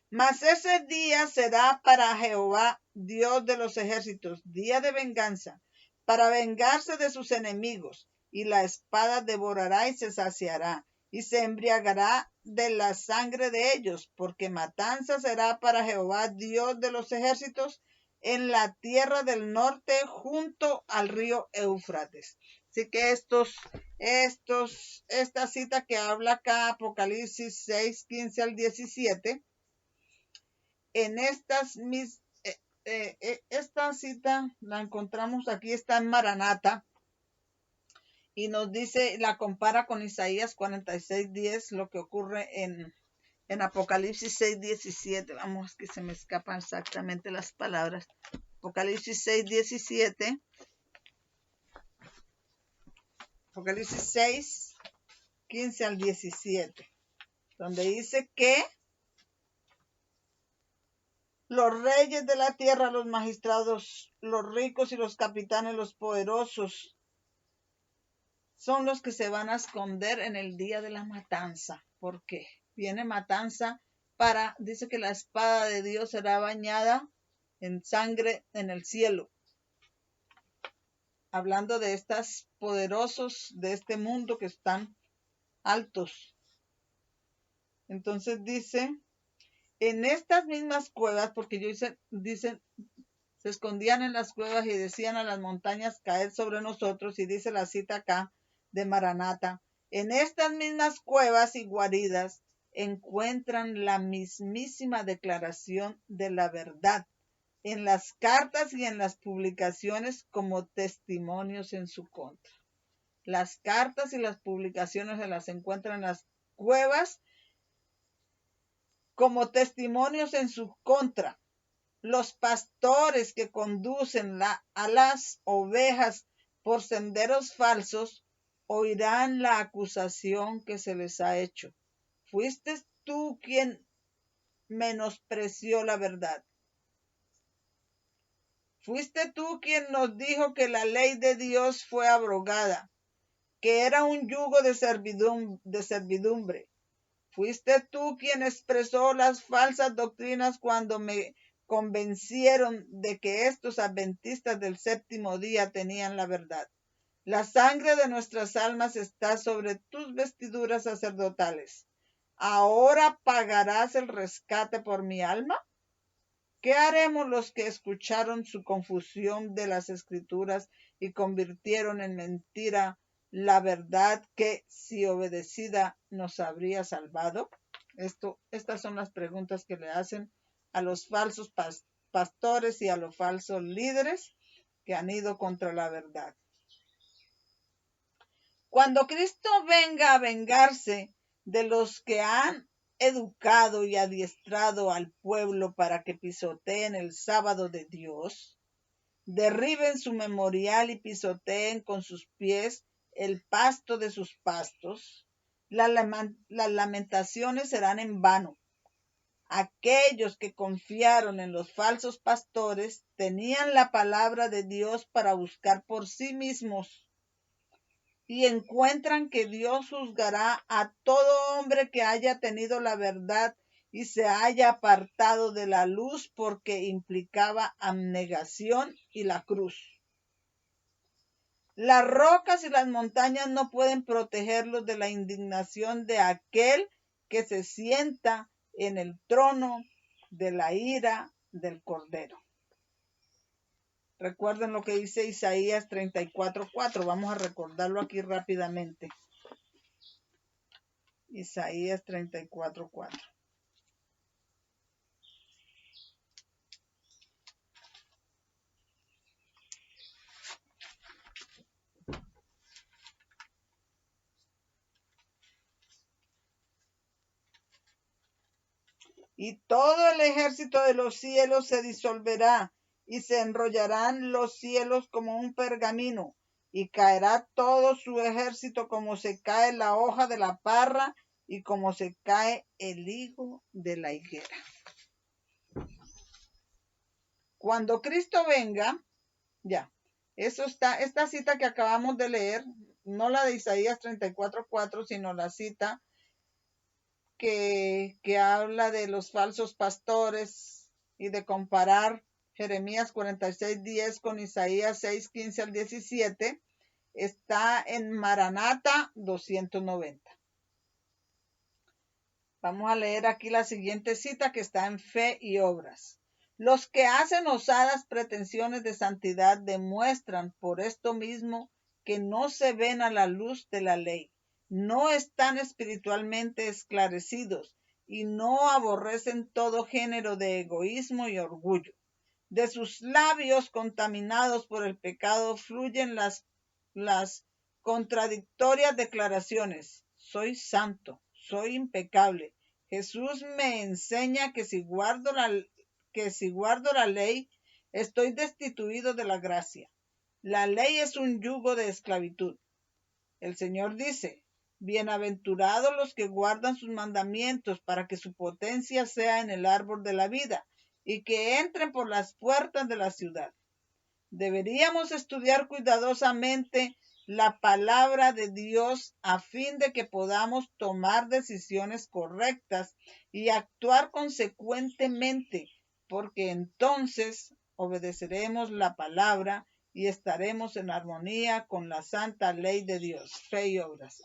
mas ese día será para Jehová, Dios de los ejércitos, día de venganza, para vengarse de sus enemigos, y la espada devorará y se saciará, y se embriagará de la sangre de ellos, porque matanza será para Jehová, Dios de los ejércitos, en la tierra del norte, junto al río Éufrates. Así que esta cita que habla acá, Apocalipsis 6, 15 al 17, en esta cita la encontramos aquí, está en Maranata, y nos dice, la compara con Isaías 46:10, lo que ocurre en Apocalipsis 6:17. Vamos, que se me escapan exactamente las palabras. Apocalipsis 6:17. Apocalipsis 6, 15 al 17, donde dice que los reyes de la tierra, los magistrados, los ricos y los capitanes, los poderosos, son los que se van a esconder en el día de la matanza. ¿Por qué? Viene matanza dice que la espada de Dios será bañada en sangre en el cielo. Hablando de estos poderosos de este mundo que están altos. Entonces dice, en estas mismas cuevas, porque dicen, se escondían en las cuevas y decían a las montañas: caed sobre nosotros, y dice la cita acá de Maranata, en estas mismas cuevas y guaridas encuentran la mismísima declaración de la verdad, en las cartas y en las publicaciones como testimonios en su contra. Las cartas y las publicaciones se las encuentran en las cuevas como testimonios en su contra. Los pastores que conducen a las ovejas por senderos falsos oirán la acusación que se les ha hecho. ¿Fuiste tú quien menospreció la verdad? ¿Fuiste tú quien nos dijo que la ley de Dios fue abrogada, que era un yugo de servidumbre? ¿Fuiste tú quien expresó las falsas doctrinas cuando me convencieron de que estos adventistas del séptimo día tenían la verdad? La sangre de nuestras almas está sobre tus vestiduras sacerdotales. ¿Ahora pagarás el rescate por mi alma? ¿Qué haremos los que escucharon su confusión de las escrituras y convirtieron en mentira la verdad que, si obedecida, nos habría salvado? Estas son las preguntas que le hacen a los falsos pastores y a los falsos líderes que han ido contra la verdad. Cuando Cristo venga a vengarse de los que han educado y adiestrado al pueblo para que pisoteen el sábado de Dios, derriben su memorial y pisoteen con sus pies el pasto de sus pastos, las lamentaciones serán en vano. Aquellos que confiaron en los falsos pastores tenían la palabra de Dios para buscar por sí mismos, y encuentran que Dios juzgará a todo hombre que haya tenido la verdad y se haya apartado de la luz, porque implicaba abnegación y la cruz. Las rocas y las montañas no pueden protegerlos de la indignación de aquel que se sienta en el trono de la ira del Cordero. Recuerden lo que dice Isaías 34:4. Vamos a recordarlo aquí rápidamente. Isaías 34:4. Y todo el ejército de los cielos se disolverá, y se enrollarán los cielos como un pergamino, y caerá todo su ejército como se cae la hoja de la parra, y como se cae el higo de la higuera. Cuando Cristo venga, ya, eso está, esta cita que acabamos de leer, no la de Isaías 34:4, sino la cita que habla de los falsos pastores y de comparar Jeremías 46:10 con Isaías 6:15 al 17, está en Maranata 290. Vamos a leer aquí la siguiente cita que está en Fe y Obras. Los que hacen osadas pretensiones de santidad demuestran por esto mismo que no se ven a la luz de la ley, no están espiritualmente esclarecidos y no aborrecen todo género de egoísmo y orgullo. De sus labios contaminados por el pecado fluyen las contradictorias declaraciones. Soy santo, soy impecable. Jesús me enseña que si guardo la ley, estoy destituido de la gracia. La ley es un yugo de esclavitud. El Señor dice, bienaventurados los que guardan sus mandamientos para que su potencia sea en el árbol de la vida y que entren por las puertas de la ciudad. Deberíamos estudiar cuidadosamente la palabra de Dios a fin de que podamos tomar decisiones correctas y actuar consecuentemente, porque entonces obedeceremos la palabra y estaremos en armonía con la santa ley de Dios. Fe y Obras.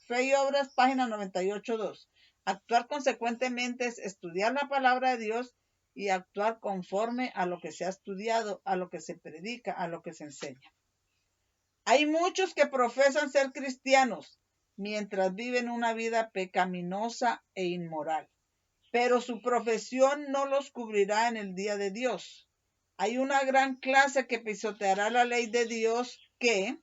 Fe y Obras, página 98.2. Actuar consecuentemente es estudiar la palabra de Dios y actuar conforme a lo que se ha estudiado, a lo que se predica, a lo que se enseña. Hay muchos que profesan ser cristianos mientras viven una vida pecaminosa e inmoral, pero su profesión no los cubrirá en el día de Dios. Hay una gran clase que pisoteará la ley de Dios que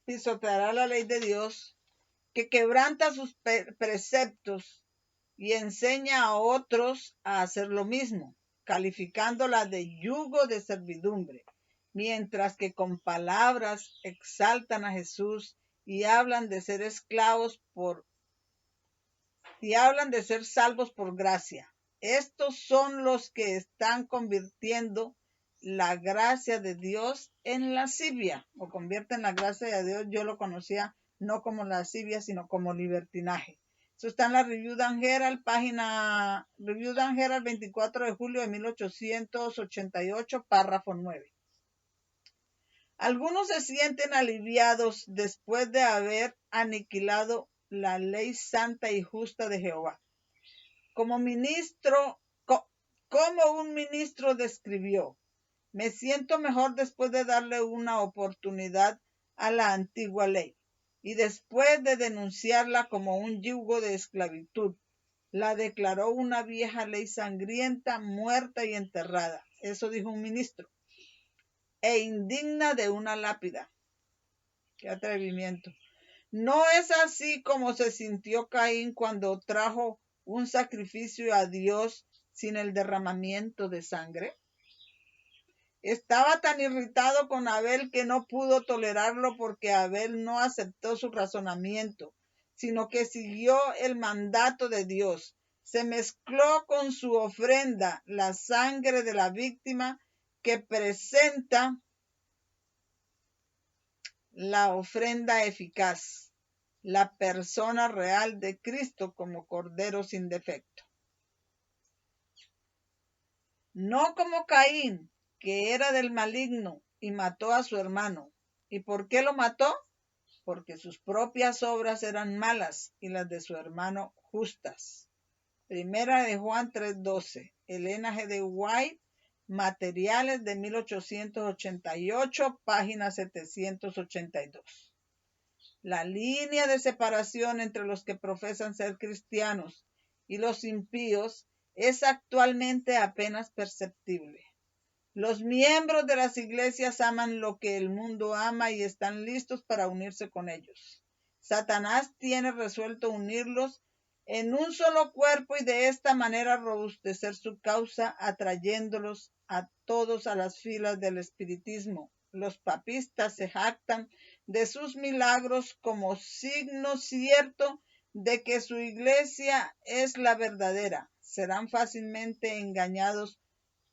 pisoteará la ley de Dios, que quebranta sus preceptos y enseña a otros a hacer lo mismo, calificándola de yugo de servidumbre, mientras que con palabras exaltan a Jesús y hablan de ser salvos por gracia. Estos son los que están convirtiendo la gracia de Dios en lascivia, o convierten la gracia de Dios. Yo lo conocía no como lascivia, sino como libertinaje. Eso está en la Review and Herald, página Review and Herald, 24 de julio de 1888, párrafo 9. Algunos se sienten aliviados después de haber aniquilado la ley santa y justa de Jehová. Como un ministro describió, me siento mejor después de darle una oportunidad a la antigua ley y después de denunciarla como un yugo de esclavitud. La declaró una vieja ley sangrienta, muerta y enterrada. Eso dijo un ministro. E indigna de una lápida. ¡Qué atrevimiento! ¿No es así como se sintió Caín cuando trajo un sacrificio a Dios sin el derramamiento de sangre? Estaba tan irritado con Abel que no pudo tolerarlo porque Abel no aceptó su razonamiento, sino que siguió el mandato de Dios. Se mezcló con su ofrenda la sangre de la víctima que presenta la ofrenda eficaz, la persona real de Cristo como Cordero sin defecto. No como Caín, que era del maligno y mató a su hermano. ¿Y por qué lo mató? Porque sus propias obras eran malas y las de su hermano justas. Primera de Juan 3:12. Elena G. de White, Materiales de 1888, página 782. La línea de separación entre los que profesan ser cristianos y los impíos es actualmente apenas perceptible. Los miembros de las iglesias aman lo que el mundo ama y están listos para unirse con ellos. Satanás tiene resuelto unirlos en un solo cuerpo y de esta manera robustecer su causa, atrayéndolos a todos a las filas del espiritismo. Los papistas se jactan de sus milagros como signo cierto de que su iglesia es la verdadera. Serán fácilmente engañados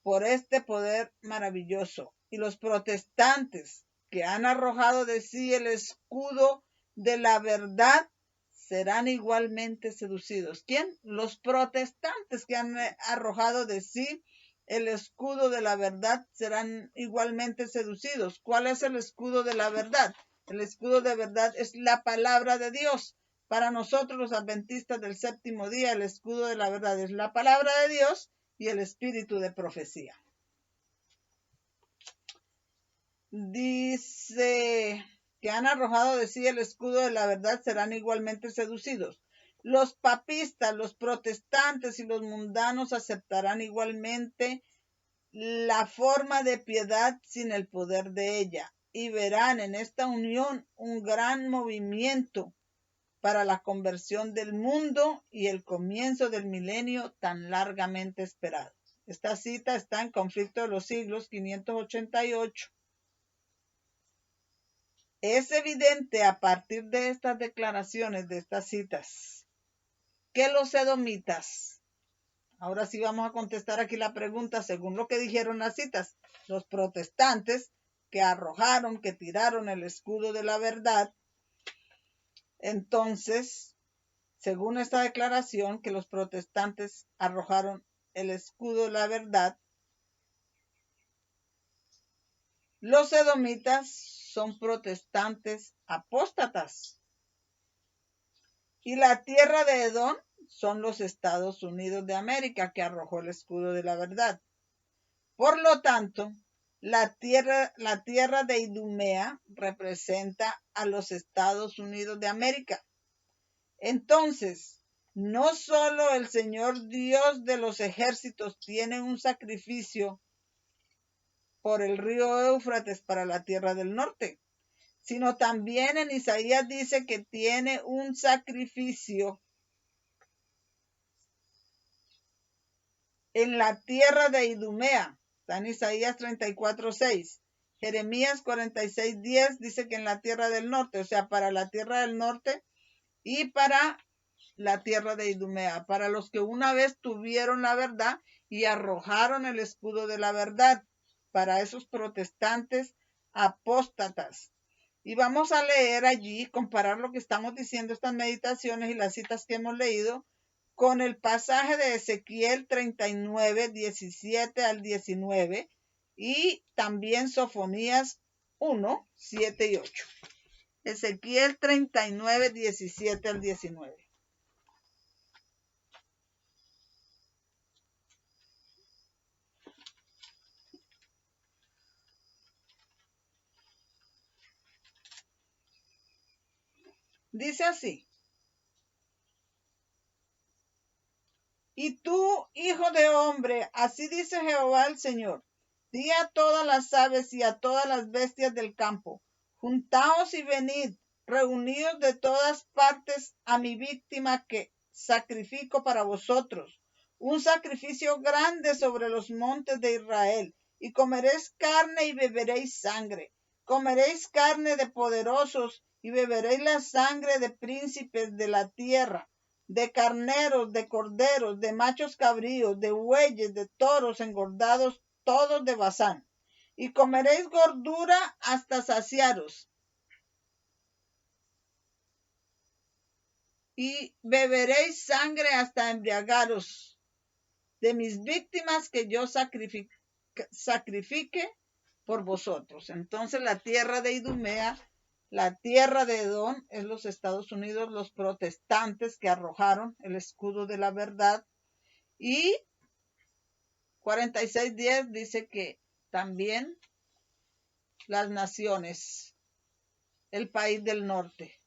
por este poder maravilloso. Y los protestantes que han arrojado de sí el escudo de la verdad serán igualmente seducidos. ¿Quién? Los protestantes que han arrojado de sí el escudo de la verdad serán igualmente seducidos. ¿Cuál es el escudo de la verdad? El escudo de verdad es la palabra de Dios. Para nosotros los adventistas del séptimo día, el escudo de la verdad es la palabra de Dios y el espíritu de profecía. Dice que han arrojado de sí el escudo de la verdad serán igualmente seducidos. Los papistas, los protestantes y los mundanos aceptarán igualmente la forma de piedad sin el poder de ella y verán en esta unión un gran movimiento para la conversión del mundo y el comienzo del milenio tan largamente esperado. Esta cita está en Conflicto de los Siglos 588. Es evidente a partir de estas declaraciones, de estas citas, que los edomitas, ahora sí vamos a contestar aquí la pregunta según lo que dijeron las citas, los protestantes que arrojaron, que tiraron el escudo de la verdad, entonces, según esta declaración, que los protestantes arrojaron el escudo de la verdad, los edomitas son protestantes apóstatas. Y la tierra de Edom son los Estados Unidos de América, que arrojó el escudo de la verdad. Por lo tanto, la tierra de Idumea representa a los Estados Unidos de América. Entonces, no solo el Señor Dios de los ejércitos tiene un sacrificio por el río Éufrates para la tierra del norte, sino también en Isaías dice que tiene un sacrificio en la tierra de Idumea. Está en Isaías 34:6. Jeremías 46:10 dice que en la tierra del norte, o sea, para la tierra del norte y para la tierra de Idumea, para los que una vez tuvieron la verdad y arrojaron el escudo de la verdad, para esos protestantes apóstatas. Y vamos a leer allí, comparar lo que estamos diciendo, estas meditaciones y las citas que hemos leído, con el pasaje de Ezequiel 39, 17 al 19 y también Sofonías 1, 7 y 8. Ezequiel 39, 17 al 19. Dice así: y tú, hijo de hombre, así dice Jehová el Señor, di a todas las aves y a todas las bestias del campo, juntaos y venid, reunidos de todas partes a mi víctima que sacrifico para vosotros, un sacrificio grande sobre los montes de Israel, y comeréis carne y beberéis sangre. Comeréis carne de poderosos y beberéis la sangre de príncipes de la tierra, de carneros, de corderos, de machos cabríos, de bueyes, de toros engordados, todos de Basán. Y comeréis gordura hasta saciaros. Y beberéis sangre hasta embriagaros de mis víctimas que yo sacrifico sacrifique por vosotros. Entonces la tierra de Idumea, la tierra de Edom, es los Estados Unidos, los protestantes que arrojaron el escudo de la verdad. Y 46:10 dice que también las naciones, el país del norte,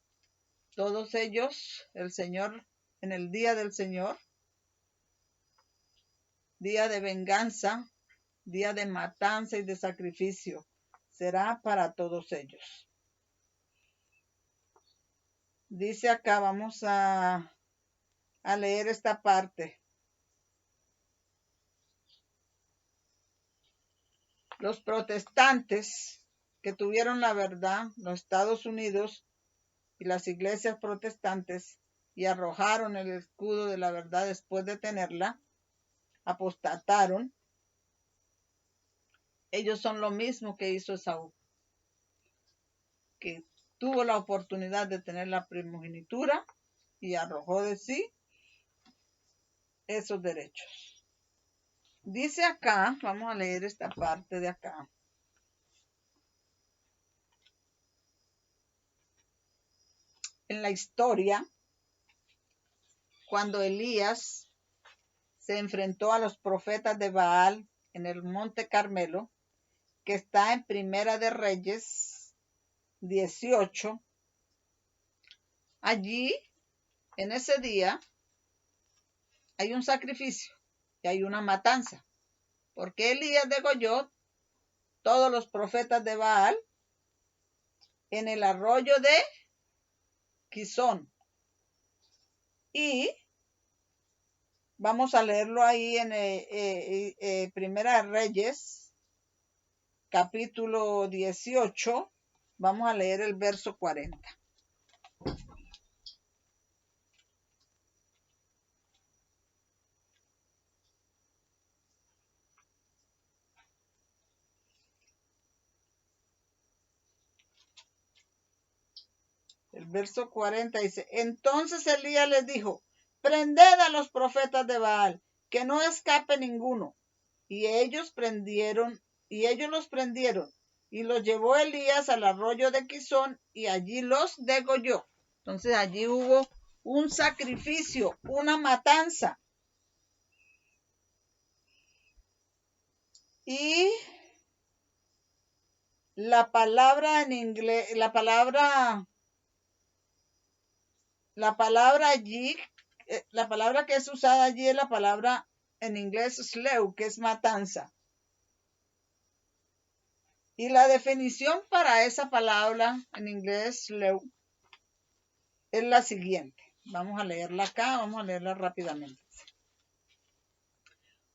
todos ellos, el Señor, en el día del Señor, día de venganza, día de matanza y de sacrificio, será para todos ellos. Dice acá, vamos a leer esta parte. Los protestantes que tuvieron la verdad, los Estados Unidos y las iglesias protestantes, y arrojaron el escudo de la verdad después de tenerla, apostataron. Ellos son lo mismo que hizo Esaú, que tuvo la oportunidad de tener la primogenitura y arrojó de sí esos derechos. Dice acá, vamos a leer esta parte de acá. En la historia, cuando Elías se enfrentó a los profetas de Baal en el Monte Carmelo, que está en Primera de Reyes 18, allí, en ese día, hay un sacrificio y hay una matanza, porque Elías degolló todos los profetas de Baal en el arroyo de Quizón. Y vamos a leerlo ahí en Primera de Reyes, capítulo 18, vamos a leer el verso 40. El verso 40 dice, entonces Elías les dijo, prended a los profetas de Baal, que no escape ninguno. Y ellos los prendieron, y los llevó Elías al arroyo de Quizón, y allí los degolló. Entonces allí hubo un sacrificio, una matanza. Y la palabra en inglés, la palabra allí, la palabra que es usada allí es la palabra en inglés slew, que es matanza. Y la definición para esa palabra en inglés slew es la siguiente. Vamos a leerla acá, vamos a leerla rápidamente.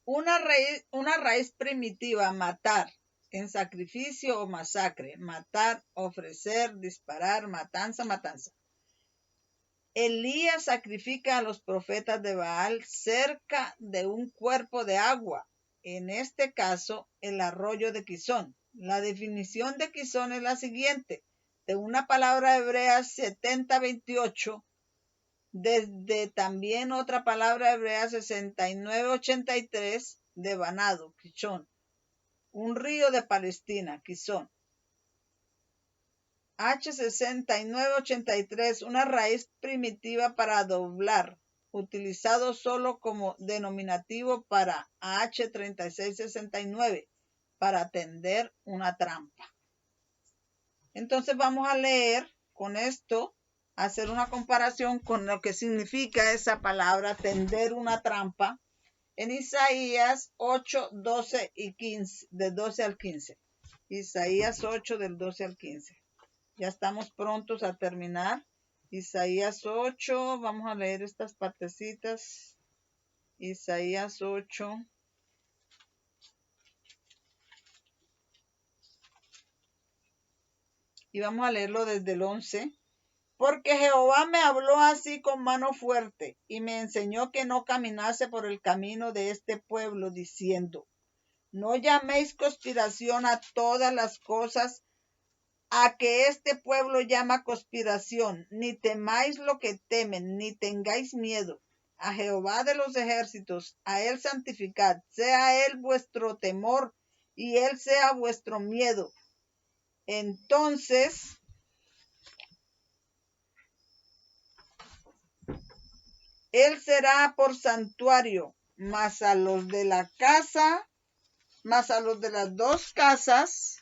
Una raíz primitiva, matar, en sacrificio o masacre, matar, ofrecer, disparar, matanza, matanza. Elías sacrifica a los profetas de Baal cerca de un cuerpo de agua, en este caso el arroyo de Quizón. La definición de Quizón es la siguiente, de una palabra hebrea 7028, desde también otra palabra hebrea 6983 de Banado, Quizón, un río de Palestina, Quizón. H6983, una raíz primitiva para doblar, utilizado solo como denominativo para H3669, para tender una trampa. Entonces vamos a leer con esto, hacer una comparación con lo que significa esa palabra, tender una trampa, en Isaías 8, 12 y 15, del 12 al 15. Isaías 8, del 12 al 15. Ya estamos prontos a terminar. Isaías 8, vamos a leer estas partecitas. Isaías 8. Y vamos a leerlo desde el 11. Porque Jehová me habló así con mano fuerte y me enseñó que no caminase por el camino de este pueblo, diciendo, no llaméis conspiración a todas las cosas a que este pueblo llama conspiración, ni temáis lo que temen, ni tengáis miedo. A Jehová de los ejércitos, a él santificad, sea él vuestro temor y él sea vuestro miedo. Entonces, él será por santuario, mas a los de la casa, mas a los de las dos casas,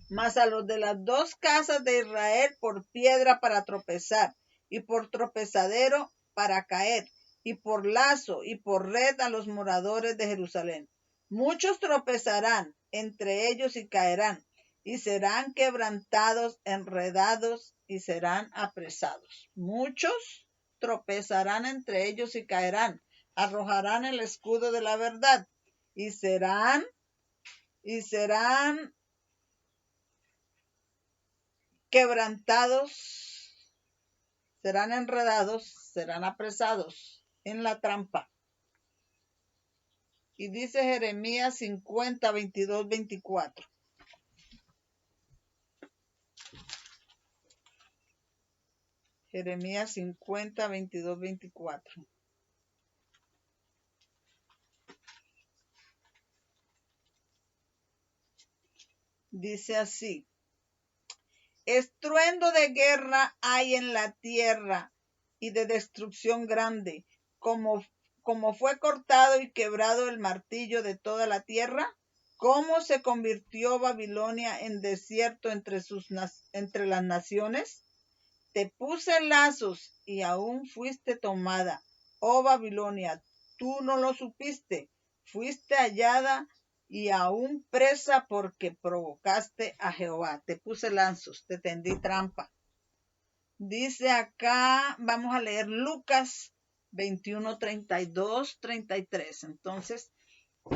mas a los de las dos casas de Israel por piedra para tropezar, y por tropezadero para caer, y por lazo y por red a los moradores de Jerusalén. Muchos tropezarán entre ellos y caerán, y serán quebrantados, enredados, y serán apresados. Muchos tropezarán entre ellos y caerán, arrojarán el escudo de la verdad, y serán quebrantados, serán enredados, serán apresados en la trampa. Y dice Jeremías 50, 22, 24. Jeremías 50, 22, 24. Dice así: estruendo de guerra hay en la tierra y de destrucción grande, como fue cortado y quebrado el martillo de toda la tierra, cómo se convirtió Babilonia en desierto entre las naciones. Te puse lazos y aún fuiste tomada, oh Babilonia, tú no lo supiste, fuiste hallada y aún presa porque provocaste a Jehová. Te puse lazos, te tendí trampa. Dice acá, vamos a leer Lucas 21, 32, 33. Entonces,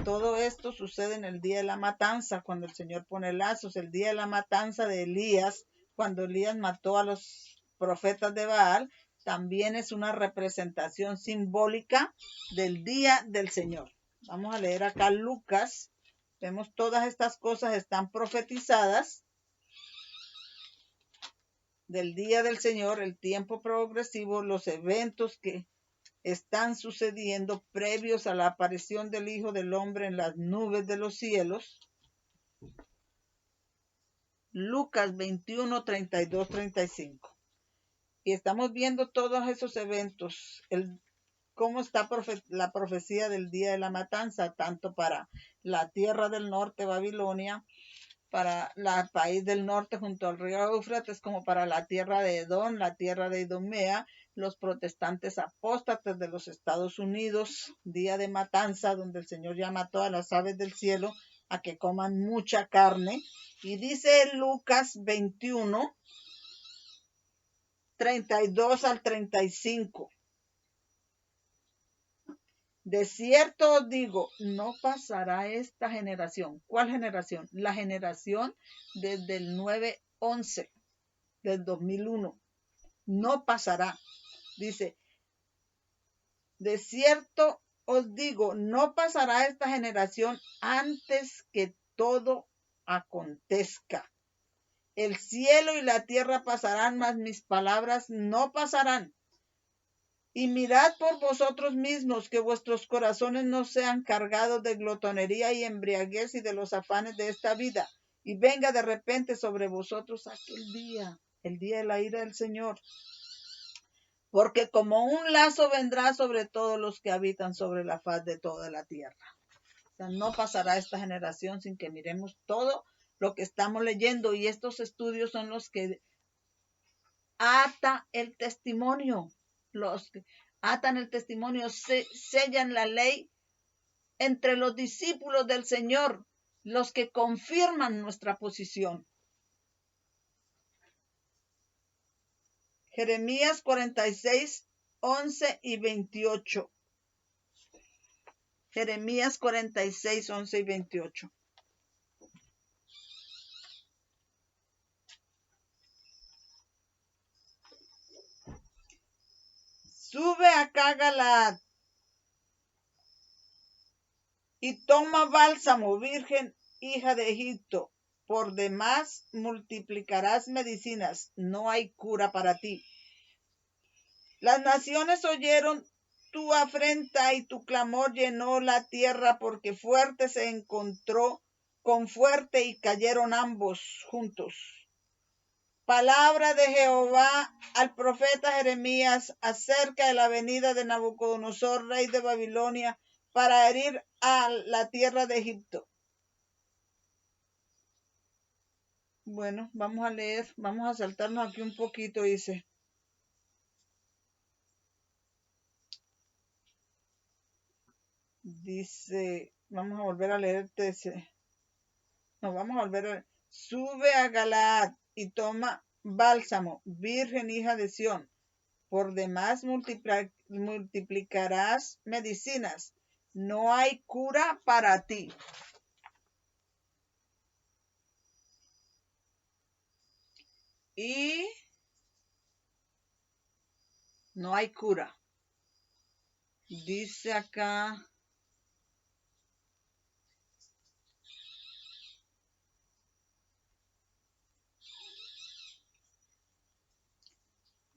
todo esto sucede en el día de la matanza, cuando el Señor pone lazos, el día de la matanza de Elías, cuando Elías mató a los profetas de Baal, también es una representación simbólica del día del Señor. Vamos a leer acá Lucas. Vemos todas estas cosas están profetizadas del día del Señor, el tiempo progresivo, los eventos que están sucediendo previos a la aparición del Hijo del Hombre en las nubes de los cielos. Lucas 21, 32, 35. Y estamos viendo todos esos eventos, cómo está la profecía del día de la matanza, tanto para la tierra del norte, Babilonia, para el país del norte junto al río Éufrates, como para la tierra de Edom, la tierra de Idumea, los protestantes apóstatas de los Estados Unidos, día de matanza, donde el Señor llama a todas las aves del cielo a que coman mucha carne. Y dice Lucas 21, 32 al 35. De cierto os digo, no pasará esta generación. ¿Cuál generación? La generación desde el 9/11 del 2001. No pasará. Dice, de cierto os digo, no pasará esta generación antes que todo acontezca. El cielo y la tierra pasarán, mas mis palabras no pasarán. Y mirad por vosotros mismos que vuestros corazones no sean cargados de glotonería y embriaguez y de los afanes de esta vida, y venga de repente sobre vosotros aquel día, el día de la ira del Señor. Porque como un lazo vendrá sobre todos los que habitan sobre la faz de toda la tierra. O sea, no pasará esta generación sin que miremos todo lo que estamos leyendo, y estos estudios son los que ata el testimonio. Los que atan el testimonio, sellan la ley entre los discípulos del Señor, los que confirman nuestra posición. Jeremías 46, 11 y 28. Jeremías 46, 11 y 28. Sube acá, Galaad, y toma bálsamo, virgen, hija de Egipto. Por demás multiplicarás medicinas, no hay cura para ti. Las naciones oyeron tu afrenta y tu clamor llenó la tierra, porque fuerte se encontró con fuerte y cayeron ambos juntos. Palabra de Jehová al profeta Jeremías acerca de la venida de Nabucodonosor, rey de Babilonia, para herir a la tierra de Egipto. Bueno, vamos a leer, vamos a saltarnos aquí un poquito, dice. Dice, vamos a volver a leer, vamos a volver a leer. Sube a Galaad y toma bálsamo, virgen hija de Sión. Por demás multiplicarás medicinas. No hay cura para ti. Y no hay cura. Dice acá.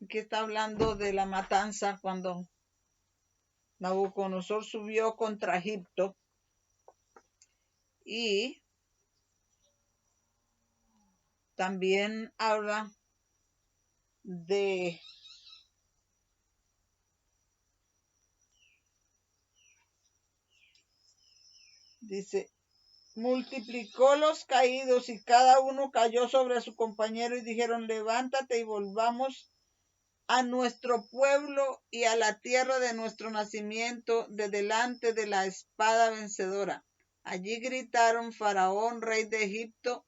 Aquí está hablando de la matanza cuando Nabucodonosor subió contra Egipto. Y también habla de dice, multiplicó los caídos y cada uno cayó sobre su compañero y dijeron, levántate y volvamos a nuestro pueblo y a la tierra de nuestro nacimiento, de delante de la espada vencedora. Allí gritaron, Faraón, rey de Egipto,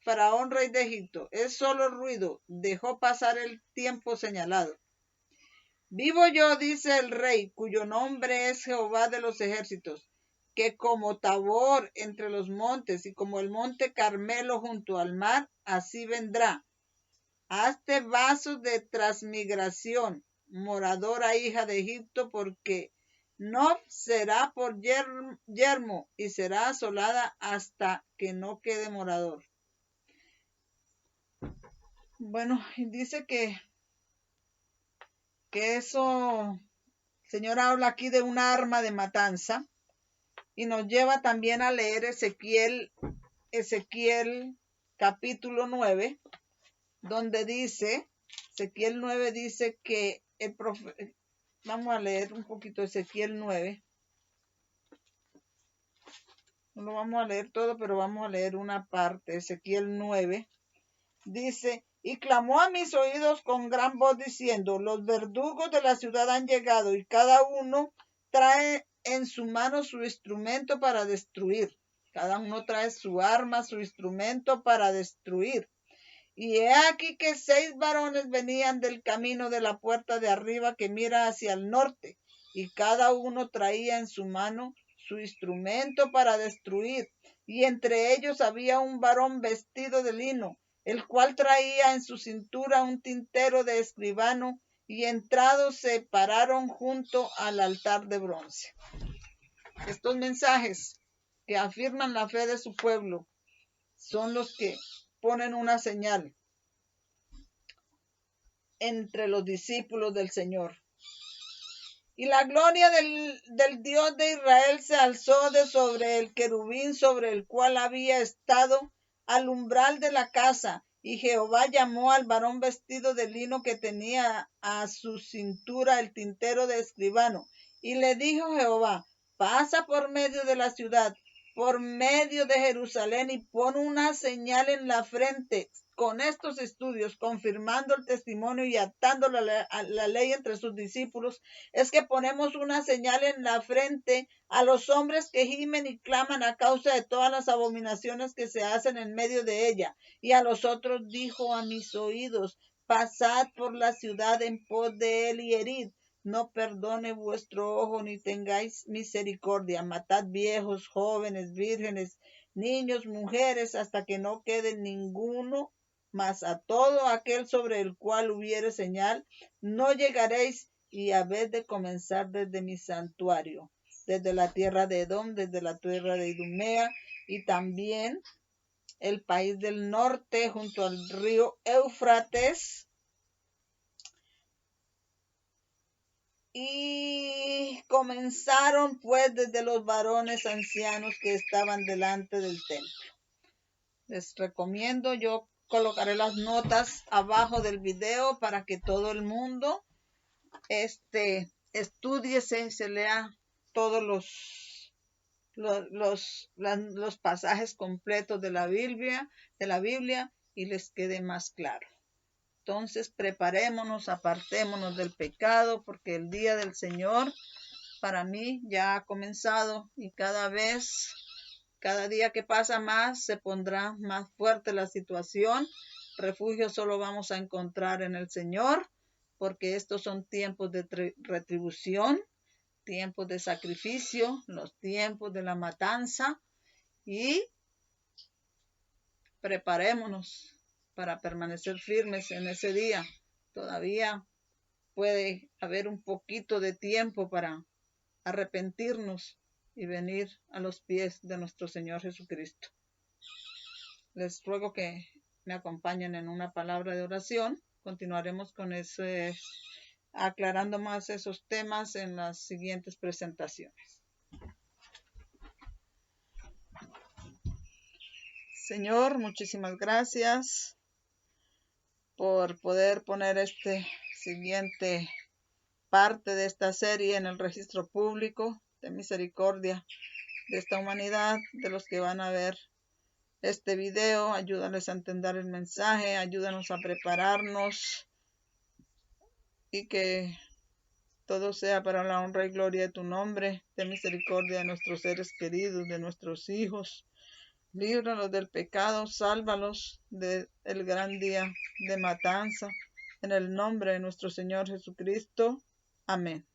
Faraón, rey de Egipto, es solo ruido, dejó pasar el tiempo señalado. Vivo yo, dice el rey, cuyo nombre es Jehová de los ejércitos, que como Tabor entre los montes y como el monte Carmelo junto al mar, así vendrá. Hazte vasos de transmigración, moradora hija de Egipto, porque no será por yermo y será asolada hasta que no quede morador. Bueno, dice que eso, el Señor habla aquí de un arma de matanza y nos lleva también a leer Ezequiel capítulo 9, donde dice, Ezequiel 9 dice que el profeta, vamos a leer un poquito Ezequiel 9, no lo vamos a leer todo, pero vamos a leer una parte. Ezequiel 9 dice, y clamó a mis oídos con gran voz diciendo, los verdugos de la ciudad han llegado y cada uno trae en su mano su instrumento para destruir. Cada uno trae su arma, su instrumento para destruir. Y he aquí que 6 varones venían del camino de la puerta de arriba que mira hacia el norte, y cada uno traía en su mano su instrumento para destruir. Y entre ellos había un varón vestido de lino, el cual traía en su cintura un tintero de escribano, y entrados se pararon junto al altar de bronce. Estos mensajes que afirman la fe de su pueblo son los que ponen una señal entre los discípulos del Señor. Y la gloria del Dios de Israel se alzó de sobre el querubín sobre el cual había estado al umbral de la casa. Y Jehová llamó al varón vestido de lino que tenía a su cintura el tintero de escribano. Y le dijo Jehová, pasa por medio de la ciudad, por medio de Jerusalén, y pon una señal en la frente. Con estos estudios, confirmando el testimonio y atando la ley entre sus discípulos, es que ponemos una señal en la frente a los hombres que gimen y claman a causa de todas las abominaciones que se hacen en medio de ella. Y a los otros dijo a mis oídos, pasad por la ciudad en pos de él y herid. No perdone vuestro ojo ni tengáis misericordia. Matad viejos, jóvenes, vírgenes, niños, mujeres, hasta que no quede ninguno. Mas a todo aquel sobre el cual hubiere señal, no llegaréis, y habéis de comenzar desde mi santuario, desde la tierra de Edom, desde la tierra de Idumea, y también el país del norte, junto al río Éufrates, Y comenzaron pues desde los varones ancianos que estaban delante del templo. Les recomiendo, yo colocaré las notas abajo del video para que todo el mundo estudie, se lea todos los pasajes completos de la Biblia y les quede más claro. Entonces preparémonos, apartémonos del pecado, porque el día del Señor para mí ya ha comenzado y cada día que pasa más, se pondrá más fuerte la situación. Refugio solo vamos a encontrar en el Señor, porque estos son tiempos de retribución, tiempos de sacrificio, los tiempos de la matanza, y preparémonos para permanecer firmes en ese día. Todavía puede haber un poquito de tiempo para arrepentirnos y venir a los pies de nuestro Señor Jesucristo. Les ruego que me acompañen en una palabra de oración. Continuaremos con aclarando más esos temas en las siguientes presentaciones. Señor, muchísimas gracias por poder poner siguiente parte de esta serie en el registro público de misericordia de esta humanidad, de los que van a ver este video. Ayúdales a entender el mensaje, ayúdanos a prepararnos y que todo sea para la honra y gloria de tu nombre. Ten misericordia de nuestros seres queridos, de nuestros hijos. Líbralos del pecado, sálvalos del gran día de matanza. En el nombre de nuestro Señor Jesucristo. Amén.